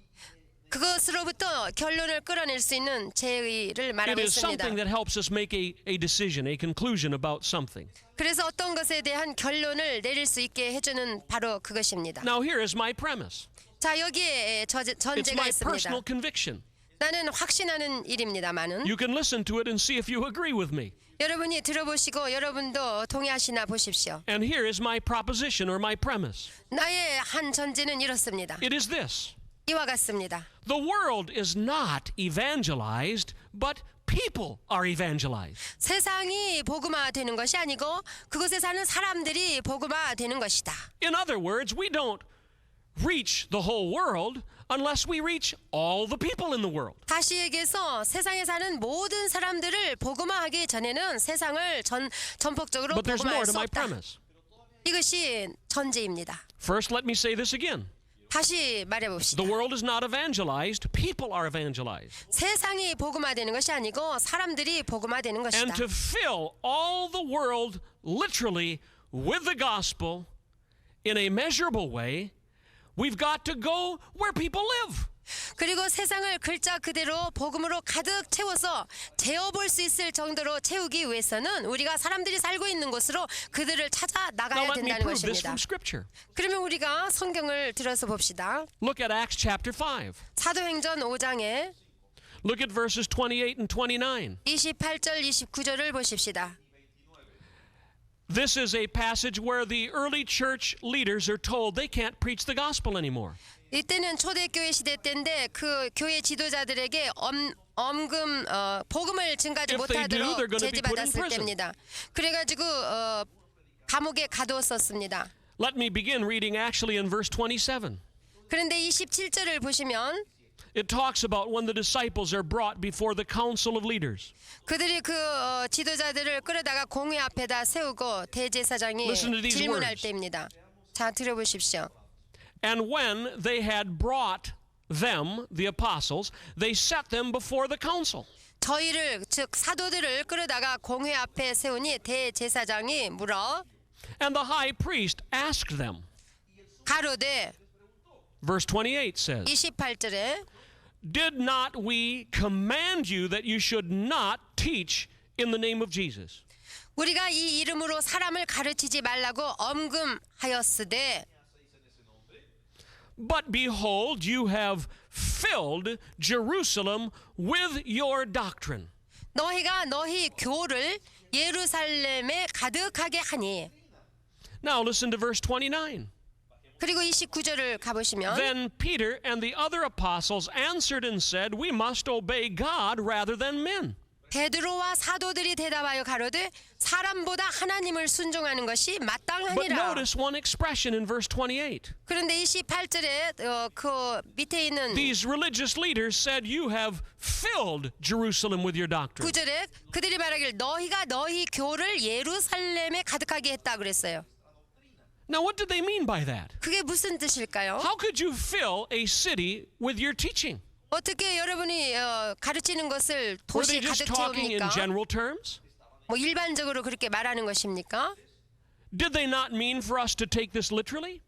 그것으로부터 결론을 끌어낼 수 있는 제의를 It 말하고 is 있습니다. something that helps us make a decision, a conclusion about something. 그래서 어떤 것에 대한 결론을 내릴 수 있게 해주는 바로 그것입니다. Now here is my premise. 자, 여기에 It's 전제가 my 있습니다. personal conviction. 나는 확신하는 일입니다만은 You can listen to it and see if you agree with me. 여러분이 들어보시고 여러분도 동의하시나 보십시오. And here is my proposition or my premise. 나의 한 전제는 이렇습니다. It is this. 이와 같습니다. The world is not evangelized, but people are evangelized. 세상이 복음화 되는 것이 아니고 그곳에 사는 사람들이 복음화 되는 것이다. In other words, we don't reach the whole world unless we reach all the people in the world. 다시 얘기해서 세상에 사는 모든 사람들을 복음화하기 전에는 세상을 전폭적으로 But there's more 복음화할 to 수 my 없다. premise. 이것이 전제입니다. First, let me say this again. 다시 말해봅시다. The world is not evangelized, people are evangelized. 세상이 복음화되는 것이 아니고 사람들이 복음화되는 것이다. And to fill all the world literally with the gospel in a measurable way, we've got to go where people live. 그리고 세상을 글자 그대로 복음으로 가득 채워서 재어볼 수 있을 정도로 채우기 위해서는 우리가 사람들이 살고 있는 곳으로 그들을 찾아 Now 나가야 let me 된다는 prove this 것입니다. from Scripture. 그러면 우리가 성경을 들어서 봅시다. Look at Acts chapter 5. 사도행전 5장에 Look at verses 28 and 29. 28절 29절을 보십시다. This is a passage where the early church leaders are told they can't preach the gospel anymore. 이때는 초대교회 시대 때인데 그 교회 지도자들에게 복음을 증가하지 If they do, 못하도록 they're gonna be put in 제지받았을 prison. 때입니다. 그래가지고 감옥에 가두었었습니다. Let me begin reading actually in verse 27. 그런데 27절을 보시면 It talks about when the disciples are brought before the council of leaders. 그들이 그 지도자들을 끌어다가 공회 앞에다 세우고 대제사장이 Listen to these 질문할 words. 때입니다. 자, 들어보십시오. And when they had brought them, the apostles, they set them before the council. 저희를 즉 사도들을 끌어다가 공회 앞에 세우니 대제사장이 물어 And the high priest asked them. 가로되 Verse 28 says, 28절에 Did not we command you that you should not teach in the name of Jesus? 우리가 이 이름으로 사람을 가르치지 말라고 엄금하였으되 But behold, you have filled Jerusalem with your doctrine. 너희가 너희 교를 예루살렘에 가득하게 하니. Now listen to verse 29. 그리고 29절을 가보시면 Then Peter and the other apostles answered and said, We must obey God rather than men. 베드로와 사도들이 대답하여 가로되 사람보다 하나님을 순종하는 것이 But 마땅하니라. notice one expression in verse 28. 그런데 28절에 그 밑에 있는 These religious leaders said, You have filled Jerusalem with your doctrine. 9절에 그들이 말하길 너희가 너희 교를 예루살렘에 가득하게 했다 그랬어요. Now what did they mean by that? 그게 무슨 뜻일까요? How could you fill a city with your teaching? 어떻게 여러분이 가르치는 것을 Were 도시에 they just 가득 talking in 채웁니까? general terms? 뭐 일반적으로 그렇게 말하는 것입니까? Did they not mean for us to take this literally?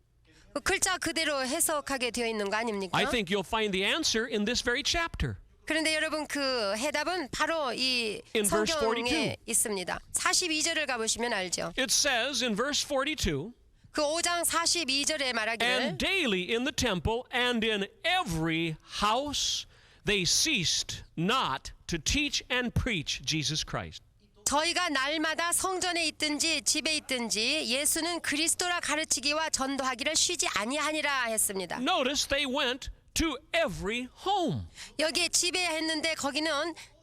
그 글자 그대로 해석하게 되어 있는 거 아닙니까? I think you'll find the answer in this very chapter. 그런데 여러분 그 해답은 바로 이 In verse 42. 성경에 있습니다. 42절을 가보시면 알죠. It says in verse 42, 그 5장 42절에 말하기를 And daily in the temple and in every house they ceased not to teach and preach Jesus Christ. 저희가 날마다 성전에 있든지 집에 있든지 예수는 그리스도라 가르치기와 전도하기를 쉬지 아니하니라 했습니다. Notice they went to every home. 여기에 집에 했는데 거기는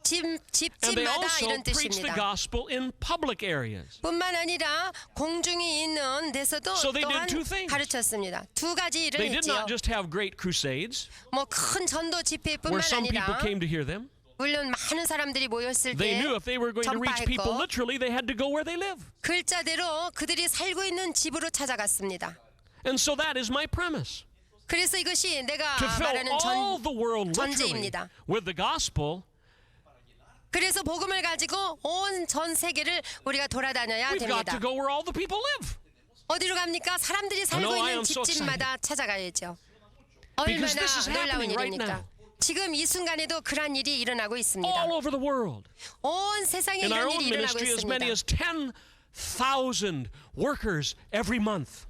And they 집마다 also 이런 preached the 뜻입니다. gospel in public areas. 뿐만 아니라 공중이 있는 데서도 So they 또한 did two things. 가르쳤습니다. 두 가지 일을 They did 했지요. not just have great crusades 뭐 큰 전도 where 집회뿐만 some people 아니라 came to hear them. 물론 많은 사람들이 모였을 They 때 knew if they were going to reach people 전파했고 literally, they had to go where they live. 글자대로 그들이 살고 있는 집으로 찾아갔습니다. And so that is my premise. 그래서 이것이 내가 To fill 말하는 all the world literally 전제입니다. with the gospel, 그래서 복음을 가지고 온 전 세계를 우리가 돌아다녀야 we've got 됩니다. to go where all the people live. 어디로 갑니까? 사람들이 살고 I know, I 있는 am so 집집마다 찾아가야죠. Because 얼마나 this is 놀라운 happening right 일입니까? now. 지금 이 순간에도 그러한 일이 일어나고 있습니다. all over the world. 온 세상에 In our 이런 own 일이 일어나고 ministry, as many 있습니다. as 10,000 workers every month.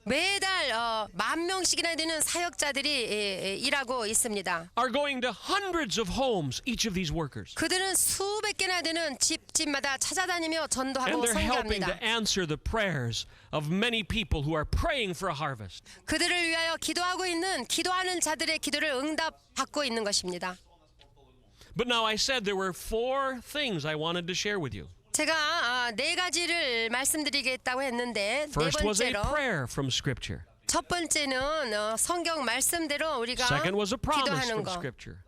매달 10,000명씩이나 되는 사역자들이 일하고 있습니다. Are going to hundreds of homes, each of these workers. 그들은 수백 개나 되는 집마다 찾아다니며 And 전도하고 they're helping to 선교합니다. answer the prayers of many people who are praying for a harvest. 그들을 위하여 기도하고 있는 기도하는 자들의 기도를 응답받고 있는 것입니다. But now I said there were 4 things I wanted to share with you. 제가 4가지를 말씀드리겠다고 했는데 네 First was a 번째로 prayer from Scripture. 첫 번째는 성경 말씀대로 우리가 Second was a promise 기도하는 from 거. Scripture.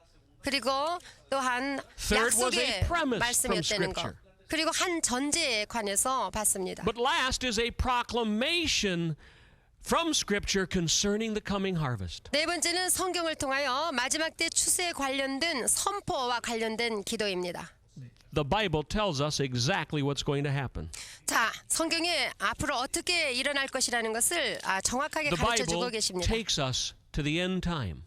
그리고 또한 Third was a 약속의 premise 말씀이었다는 from 거. Scripture. 그리고 한 전제에 관해서 봤습니다. But last is a proclamation from Scripture concerning the coming harvest. 네 번째는 성경을 통하여 마지막 때 추수에 관련된 선포와 관련된 기도입니다. The Bible tells us exactly what's going to happen. 자, 성경에 앞으로 어떻게 일어날 것이라는 것을 정확하게 The 가르쳐 주고 Bible 계십니다. takes us to the end time.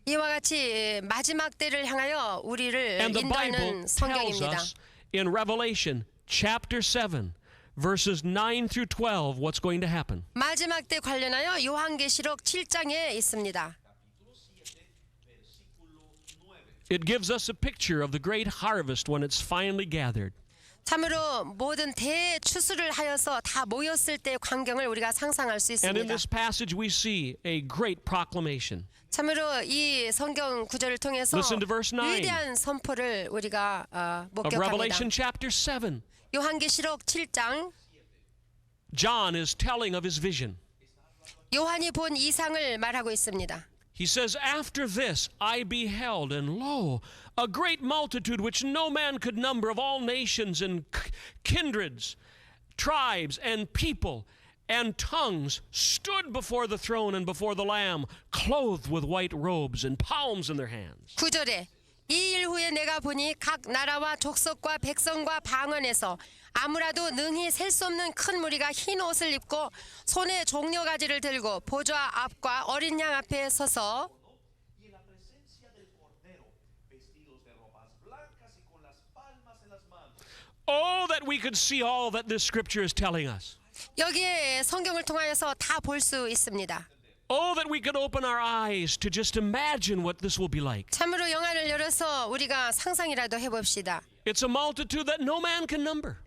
이와 같이 마지막 때를 향하여 우리를 And the Bible 인도하는 tells 성경입니다. us in Revelation chapter 7 verses 9 through 12 what's going to happen. 마지막 때 관련하여 요한계시록 7장에 있습니다. It gives us a picture of the great harvest when it's finally gathered. 참으로 모든 대추수를 하여서 다 모였을 때의 광경을 우리가 상상할 수 And in 있습니다. this passage we see a great proclamation. 참으로 이 성경 구절을 통해서 Listen to verse 9. 위대한 선포를 우리가 Of 목격합니다. Revelation chapter 7. 요한계시록 7장 John is telling of his vision. 요한이 본 이상을 말하고 있습니다. He says, After this I beheld, and lo, a great multitude which no man could number of all nations and kindreds, tribes and people and tongues stood before the throne and before the Lamb, clothed with white robes and palms in their hands. 9절에 이 일 후에 내가 보니 각 나라와 족속과 백성과 방언에서 아무라도 능히 셀 수 없는 큰 무리가 흰 옷을 입고 손에 종려가지를 들고 보좌 앞과 어린 양 앞에 서서 y en la presencia del Cordero, vestidos de ropas blancas y con las palmas en las manos. Oh, that we could see all that this scripture is telling us. 여기에 성경을 통하여서 다 볼 수 있습니다. Oh, that we could open our eyes to just imagine what this will be like. 참으로 영화를 열어서 우리가 상상이라도 해봅시다. It's a multitude that no man can number.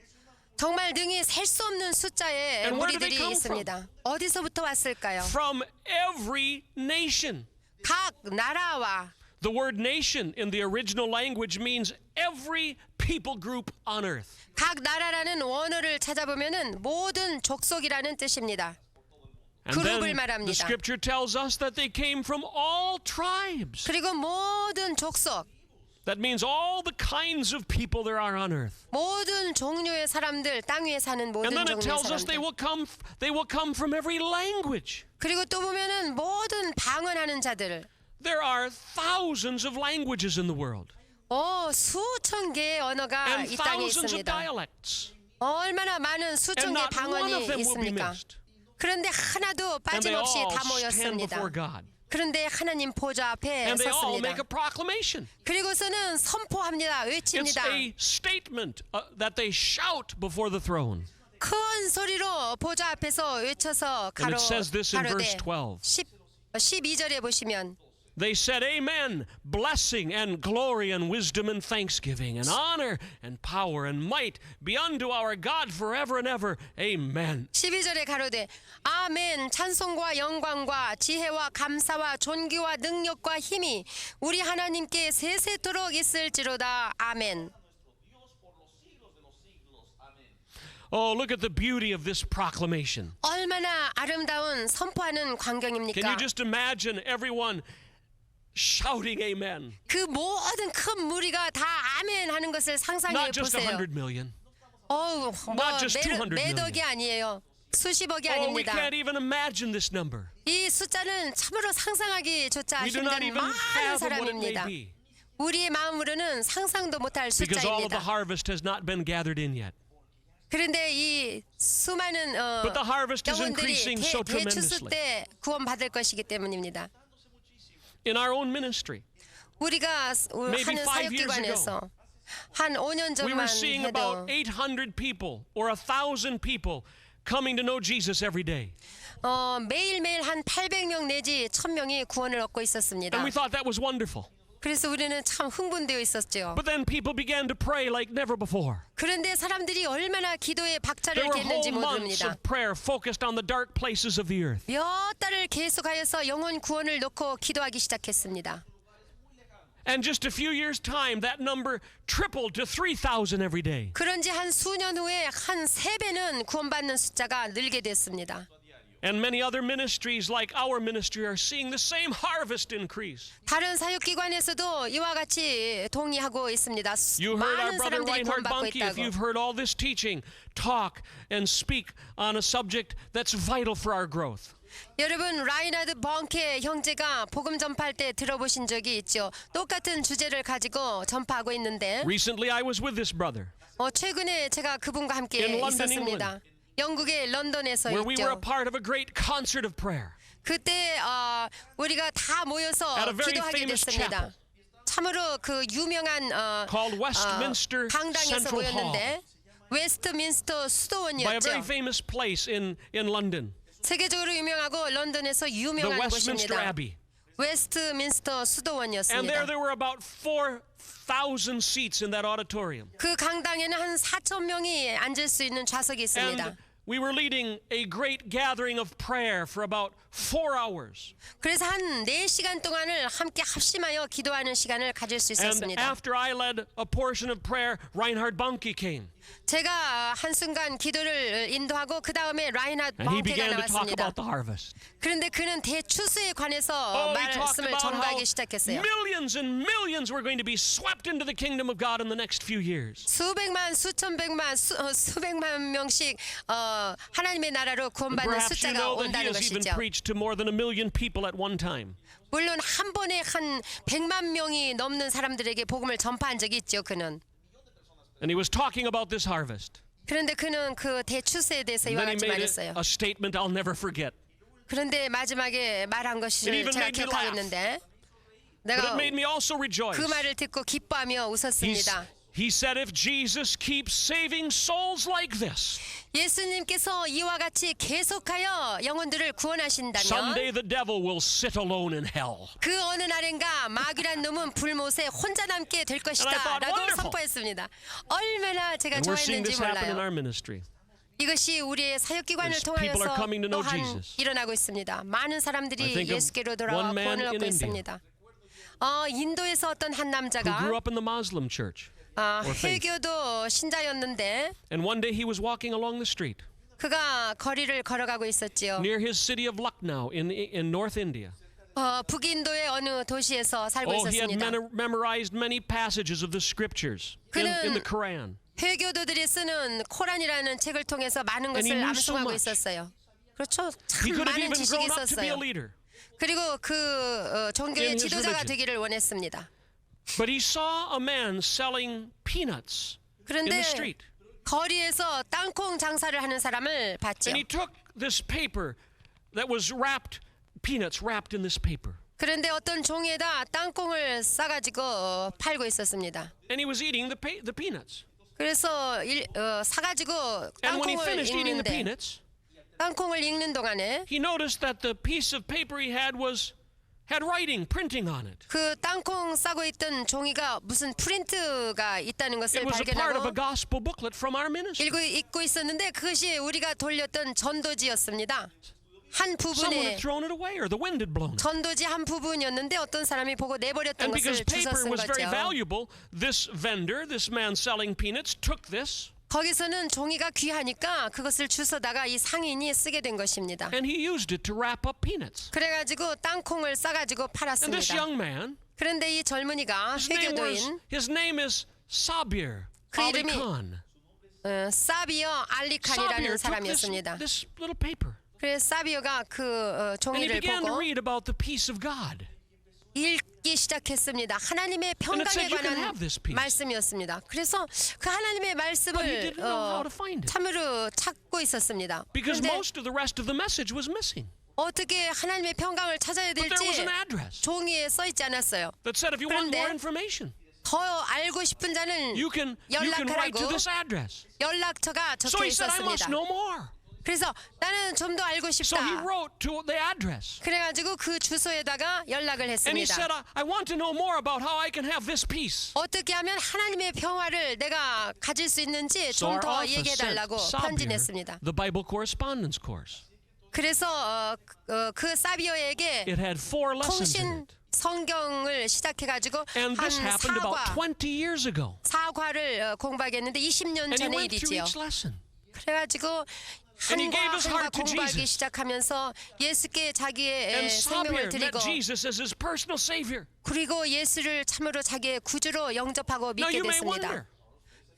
정말 능히 셀 수 없는 숫자의 And where do they 무리들이 come 있습니다. 어디서부터 왔을까요? From every nation. 각 나라와 The word nation in the original language means every people group on earth. 각 나라라는 원어를 찾아보면은 모든 족속이라는 뜻입니다. And 그룹을 then the 말합니다. scripture tells us that they came from all tribes. 그리고 모든 족속, That means all the kinds of people there are on earth. 모든 종류의 사람들, 땅 위에 사는 And 모든 then it 종류의 tells us they 사람들. will come from every language. 그리고 또 보면은 모든 방언하는 자들, There are thousands of languages in the world 수천 개의 언어가 and 이 땅에 thousands of 있습니다. dialects. 얼마나 많은 And 수천 개의 not one of 방언이 them will be 있습니까? missed. 그런데 하나도 And they 빠짐없이 all 다 stand 모였습니다. before God. 그런데 하나님 보좌 앞에 And they all make 섰습니다. a proclamation. 그리고서는 선포합니다. It's 외칩니다. a statement that they shout before the throne. 큰 소리로 보좌 앞에서 외쳐서 And it says this in verse 가로되 12. 12절에 보시면 They said, Amen, blessing and glory and wisdom and thanksgiving and honor and power and might be unto our God forever and ever. Amen. 12절에 가로되 아멘 찬송과 영광과 지혜와 감사와 존귀와 능력과 힘이 우리 하나님께 세세토록 있을지로다. 아멘. Oh, look at the beauty of this proclamation. 얼마나 아름다운 선포하는 Can 광경입니까? you just imagine everyone shouting amen? 그 모든 큰 무리가 다 아멘 하는 것을 상상해 Not just 보세요. 100 million. 뭐 just 200 매덕이 아니에요. 수십억이 Oh, we 아닙니다. can't even imagine this number. 이 숫자는 참으로 상상하기조차 We do not 힘든 even 많은 fathom what it may 사람입니다. be. 우리의 마음으로는 상상도 못할 Because all of the 숫자입니다. harvest has not been gathered in yet. 그런데 이 수많은 But the harvest is 영혼들이 increasing so 대추수 tremendously. 때 구원받을 것이기 때문입니다. In our own ministry, 우리가 Maybe 하는 5 years 사역기관에서 한 5년 We were 전만 seeing 해도 about 800 people or 1,000 people coming to know Jesus every day. 매일매일 한 800명 내지 1000명이 구원을 얻고 있었습니다. And we thought that was wonderful. 그래서 우리는 참 흥분되어 있었죠. But then people began to pray like never before. 그런데 사람들이 얼마나 기도에 박차를 There were 겠는지 whole months 모릅니다. of prayer focused on the dark places of the earth. 몇 달을 계속하여서 영혼 구원을 놓고 기도하기 시작했습니다. And just a few years' time, that number tripled to 3,000 every day. 그런지 한 수년 후에 한 3배는 구원받는 숫자가 늘게 됐습니다. And many other ministries like our ministry are seeing the same harvest increase. 다른 사역기관에서도 이와 같이 동의하고 있습니다. You heard our 많은 brother 사람들이 Reinhard 구원받고 Bonnke, if 있다고. you've heard all this teaching, talk and speak on a subject that's vital for our growth. 여러분 라이나드 벙케 형제가 복음 전파할 때 들어보신 적이 있죠. 똑같은 주제를 가지고 전파하고 있는데 Recently, I was with this brother, 최근에 제가 그분과 함께 In London, 있었습니다. 영국의 런던에서 where we were a 있죠. part of a great concert of prayer. 그때 우리가 다 모여서 At a very 기도하게 famous 됐습니다. 참으로 그 유명한 Called Westminster 강당에서 Central 모였는데 웨스트민스터 By a 수도원이었죠. very famous place in London, 세계적으로 유명하고 런던에서 the 유명한 Westminster 곳입니다. Abbey. 웨스트민스터 And 수도원이었습니다. there were about 4,000 seats in that auditorium. 그 강당에는 한 4,000명이 앉을 수 있는 좌석이 있습니다. And we were leading a great gathering of prayer for about 4 hours. 그래서 한 4시간 동안을 함께 합심하여 기도하는 시간을 가질 수 And 있었습니다. after I led a portion of prayer, Reinhard Bonnke came. 제가 한순간 기도를 인도하고 그 다음에 라인하드 And he 벙케가 began to talk 나왔습니다. about the harvest. 그런데 그는 대추수에 관해서 He talked 말씀을 about how 전가하기 시작했어요. millions and millions were going to be swept into the kingdom of God in the next few years. 수백만, 수천백만, 수백만 명씩 하나님의 나라로 구원받는 Perhaps you 숫자가 know that he 온다는 has even 것이죠. preached to more than 1 million people at one time. 물론 한 번에 한 100만 명이 넘는 사람들에게 복음을 전파한 적이 있죠. 그는. And he was talking about this harvest. 그런데 그는 그 대추수에 대해서 And 이와 then he 같이 made 말했어요. a statement I'll never forget. 그런데 마지막에 말한 It 것을 even 제가 made me 기억하고 laugh. 있는데 But it 내가 made me also rejoice. 그 말을 듣고 기뻐하며 웃었습니다. He said, if Jesus keeps saving souls like this, 예수님께서 이와 같이 계속하여 영혼들을 구원하신다면 someday the devil will sit alone in hell. 그 어느 날인가 마귀란 놈은 불못에 혼자 남게 될 And I 것이다 thought, 라고 wonderful. 선포했습니다. 얼마나 제가 And we're seeing 좋아했는지 this happen in 몰라요. our ministry. 이것이 우리의 사역기관을 As people are 통하여서 coming to know 또한 Jesus. 일어나고 있습니다. 많은 I 사람들이 think of 예수께로 돌아와 one man 구원을 in 얻고 India. 있습니다. 인도에서 어떤 한 Who 남자가 grew up in the Muslim church. or faith. 회교도 신자였는데 And one day he was walking along the street 그가 거리를 걸어가고 있었지요. near his city of Lucknow in North India. 북인도의 어느 도시에서 살고 Oh, he had 있었습니다. memorized many passages of the scriptures in the Quran. 회교도들이 쓰는 코란이라는 책을 통해서 많은 And he 것을 knew so 암송하고 much. 있었어요. 그렇죠. He 참 could have 많은 even 지식이 grown up to be a 있었어요. leader. 그리고 그 종교의 in his 지도자가 religion. 되기를 원했습니다. But he saw a man selling peanuts in 그런데 the street. 거리에서 땅콩 장사를 하는 사람을 봤죠. And he took this paper that was peanuts wrapped in this paper. 그런데 어떤 종이에다 땅콩을 싸가지고 팔고 있었습니다. And he was eating the peanuts. 그래서 사가지고 And when he 땅콩을 finished eating the 읽는데 peanuts, 땅콩을 읽는 동안에 he noticed that the piece of paper he had had printing on it. 그 땅콩 싸고 있던 종이가 무슨 프린트가 있다는 것을 It was a part of a 발견하고 gospel booklet from our ministry. 읽고 있었는데 그것이 우리가 돌렸던 전도지였습니다. 한 Someone 부분에 had thrown it away or the wind had blown it. 전도지 한 부분이었는데 어떤 사람이 보고 내버렸던 And because 것을 주워 paper 쓴 was very 거죠. valuable, this man selling peanuts, took this 거기서는 종이가 귀하니까 그것을 주워다가 이 상인이 쓰게 된 것입니다. and he used it to wrap up peanuts. 그래가지고 땅콩을 싸가지고 And this 팔았습니다. young man, 그런데 이 젊은이가 회교도인 his name is Sabir 그 Ali 이름이 Khan. 사비어 알리칸이라는 Sabir took 사람이었습니다. this little paper 그래서 사비어가 그 and he 종이를 began to 보고 read about the peace of God. 읽기 시작했습니다. 하나님의 And it 평강에 said you can 관한 have this peace. 말씀이었습니다. 그래서 그 하나님의 But he 말씀을 didn't know how to find it. 참으로 찾고 있었습니다. Because 그런데 most of the rest of the message was missing. 어떻게 하나님의 평강을 찾아야 But there was 될지 an address 종이에 써 있지 않았어요. that said if you want 그런데 more information, 더 알고 싶은 자는 you can write to 연락하라고 this address. 연락처가 So 적혀 he said, I must 있었습니다. know more. 그래서 나는 좀 더 알고 So he 싶다. wrote to the address. 그래가지고 그 주소에다가 연락을 And he 했습니다. said, I want to know more about how I can have this peace. 어떻게 하면 하나님의 평화를 내가 가질 수 있는지 So 좀 our 더 office sent 얘기해달라고 편지 Sabir 냈습니다. the Bible correspondence course. 그래서 그 사비어에게 It had 4 lessons in 통신 it. 성경을 시작해가지고 And 한 this happened about 20 years ago. 사과를 공부하게 했는데 20년 And he 전의 went through 일이지요. each lesson. 그래가지고 And he 한과 gave his 한과 heart to 공부하기 Jesus. 시작하면서 예수께 자기의 And 생명을 Sabir met 드리고 Jesus as his personal savior. 그리고 예수를 참으로 자기의 구주로 영접하고 Now 믿게 you may 됐습니다. wonder,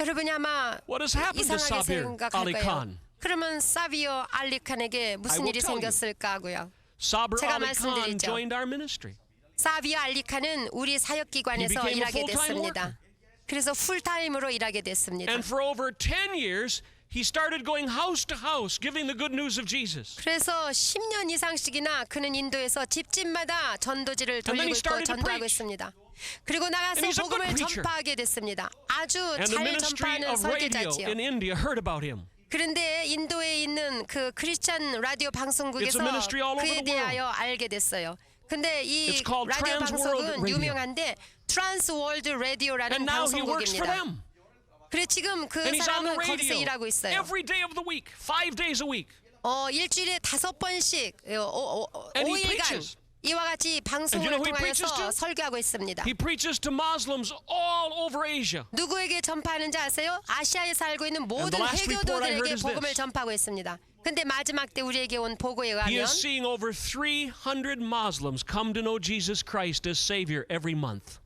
여러분이 아마 what has happened to 이상하게 Sabir 생각할 Ali 거예요. Khan? 그러면 사비오 알리칸에게 무슨 will 일이 tell you. 생겼을까 하고요. Sabir 제가 Ali Khan 말씀드리죠. joined our ministry. 사비오 알리칸은 우리 사역기관에서 He became a 일하게 full-time 됐습니다. worker. 그래서 풀타임으로 일하게 됐습니다. And for over 10 years, he started going house to house, giving the good news of Jesus. 그래서 10년 이상씩이나 그는 인도에서 집집마다 전도지를 then he 돌리고 있고 started to 전도하고 preach. 있습니다. 그리고 나가서 And he's a good 복음을 preacher. 전파하게 됐습니다. 아주 And the 잘 ministry 전파하는 of radio 설계자지요. in India heard about him. 그런데 인도에 있는 그 크리스천 라디오 It's 방송국에서 a ministry all over 그에 the world. 대하여 알게 됐어요. 근데 이 It's called 라디오 Trans World 방송은 Radio. 유명한데 트랜스 월드 라디오라는 And now he works for 방송국입니다. them. 그래 지금 그 And he's on the 사람은 거기서 radio 일하고 있어요. every day of the week, 5 days a week. 일주일에 5번씩 And he 5일간 preaches. 이와 같이 방송을 you know who he preaches 통하여서 to? 설교하고 있습니다. He preaches to Muslims all over Asia. 누구에게 전파하는지 아세요? 아시아에 살고 있는 모든 last report I heard 회교도들에게 is 복음을 this. 전파하고 있습니다. 근데 마지막 때 우리에게 온 보고에 He 의하면 is seeing over 300 Muslims come to know Jesus Christ as Savior every month.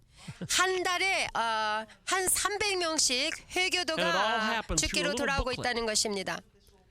한 달에 한 300명씩 And it all 회교도가 happens through a 주기로 little 돌아오고 booklet. 있다는 것입니다.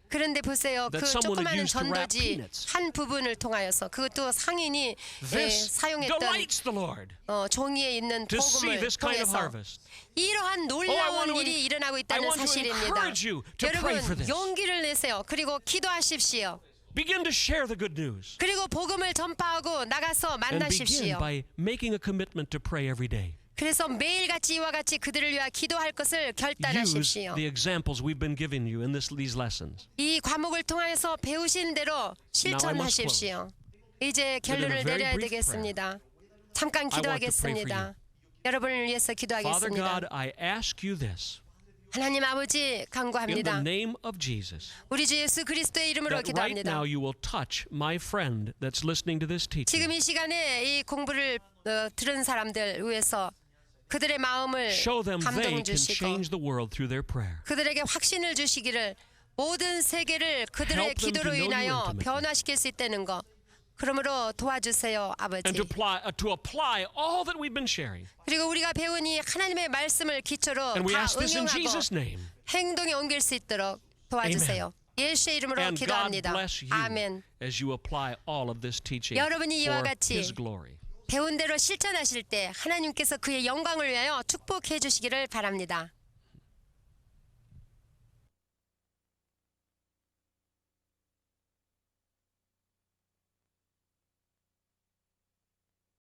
그런데 보세요. that 그 someone had 조그마한 used to wrap 전도지 peanuts. 한 부분을 통하여서 그것도 상인이 This 사용했던 delights the Lord 종이에 있는 to see 복음을 this kind of 통해서 harvest. 이러한 want 놀라운 to 일이 일어나고 I 있다는 want to 사실입니다. encourage you to pray for 여러분 this. 용기를 내세요. 그리고 기도하십시오. Begin to share the good news. 그리고 복음을 전파하고 나가서 And begin 만나십시오. by making a commitment to pray every day. 그래서 매일같이 이와 같이 그들을 위하여 기도할 것을 Use 결단하십시오. the examples we've been giving you in these lessons. 이 과목을 통해서 배우신 대로 실천하십시오. 이제 결론을 very 내려야 brief 되겠습니다. 잠깐 I want to pray for 기도하겠습니다. 여러분을 위해서 Father 기도하겠습니다. God, I ask you this 하나님 아버지 in the 간구합니다. name of Jesus. 우리 주 예수 그리스도의 이름으로 That right 기도합니다. now you will touch my friend that's listening to this teaching. 지금 이 시간에 이 공부를 들은 사람들 위해서 그들의 마음을 Show them they 감동 can 주시고 change the world through their prayer. 그들에게 확신을 주시기를 모든 세계를 그들의 Help them to 기도로 know you 인하여 intimately. 변화시킬 수 있다는 것. 그러므로 도와주세요, And 아버지. to apply all that we've been sharing. 그리고 우리가 배운 이 하나님의 말씀을 기초로 And we 다 ask this in 응용하고 Jesus' name. 행동에 옮길 수 있도록 도와주세요. 예수의 이름으로 And God 기도합니다. bless you 아멘. as you apply all of this teaching 여러분이 이와 for 같이 His glory. 배운 대로 실천하실 때 하나님께서 그의 영광을 위하여 축복해 주시기를 바랍니다.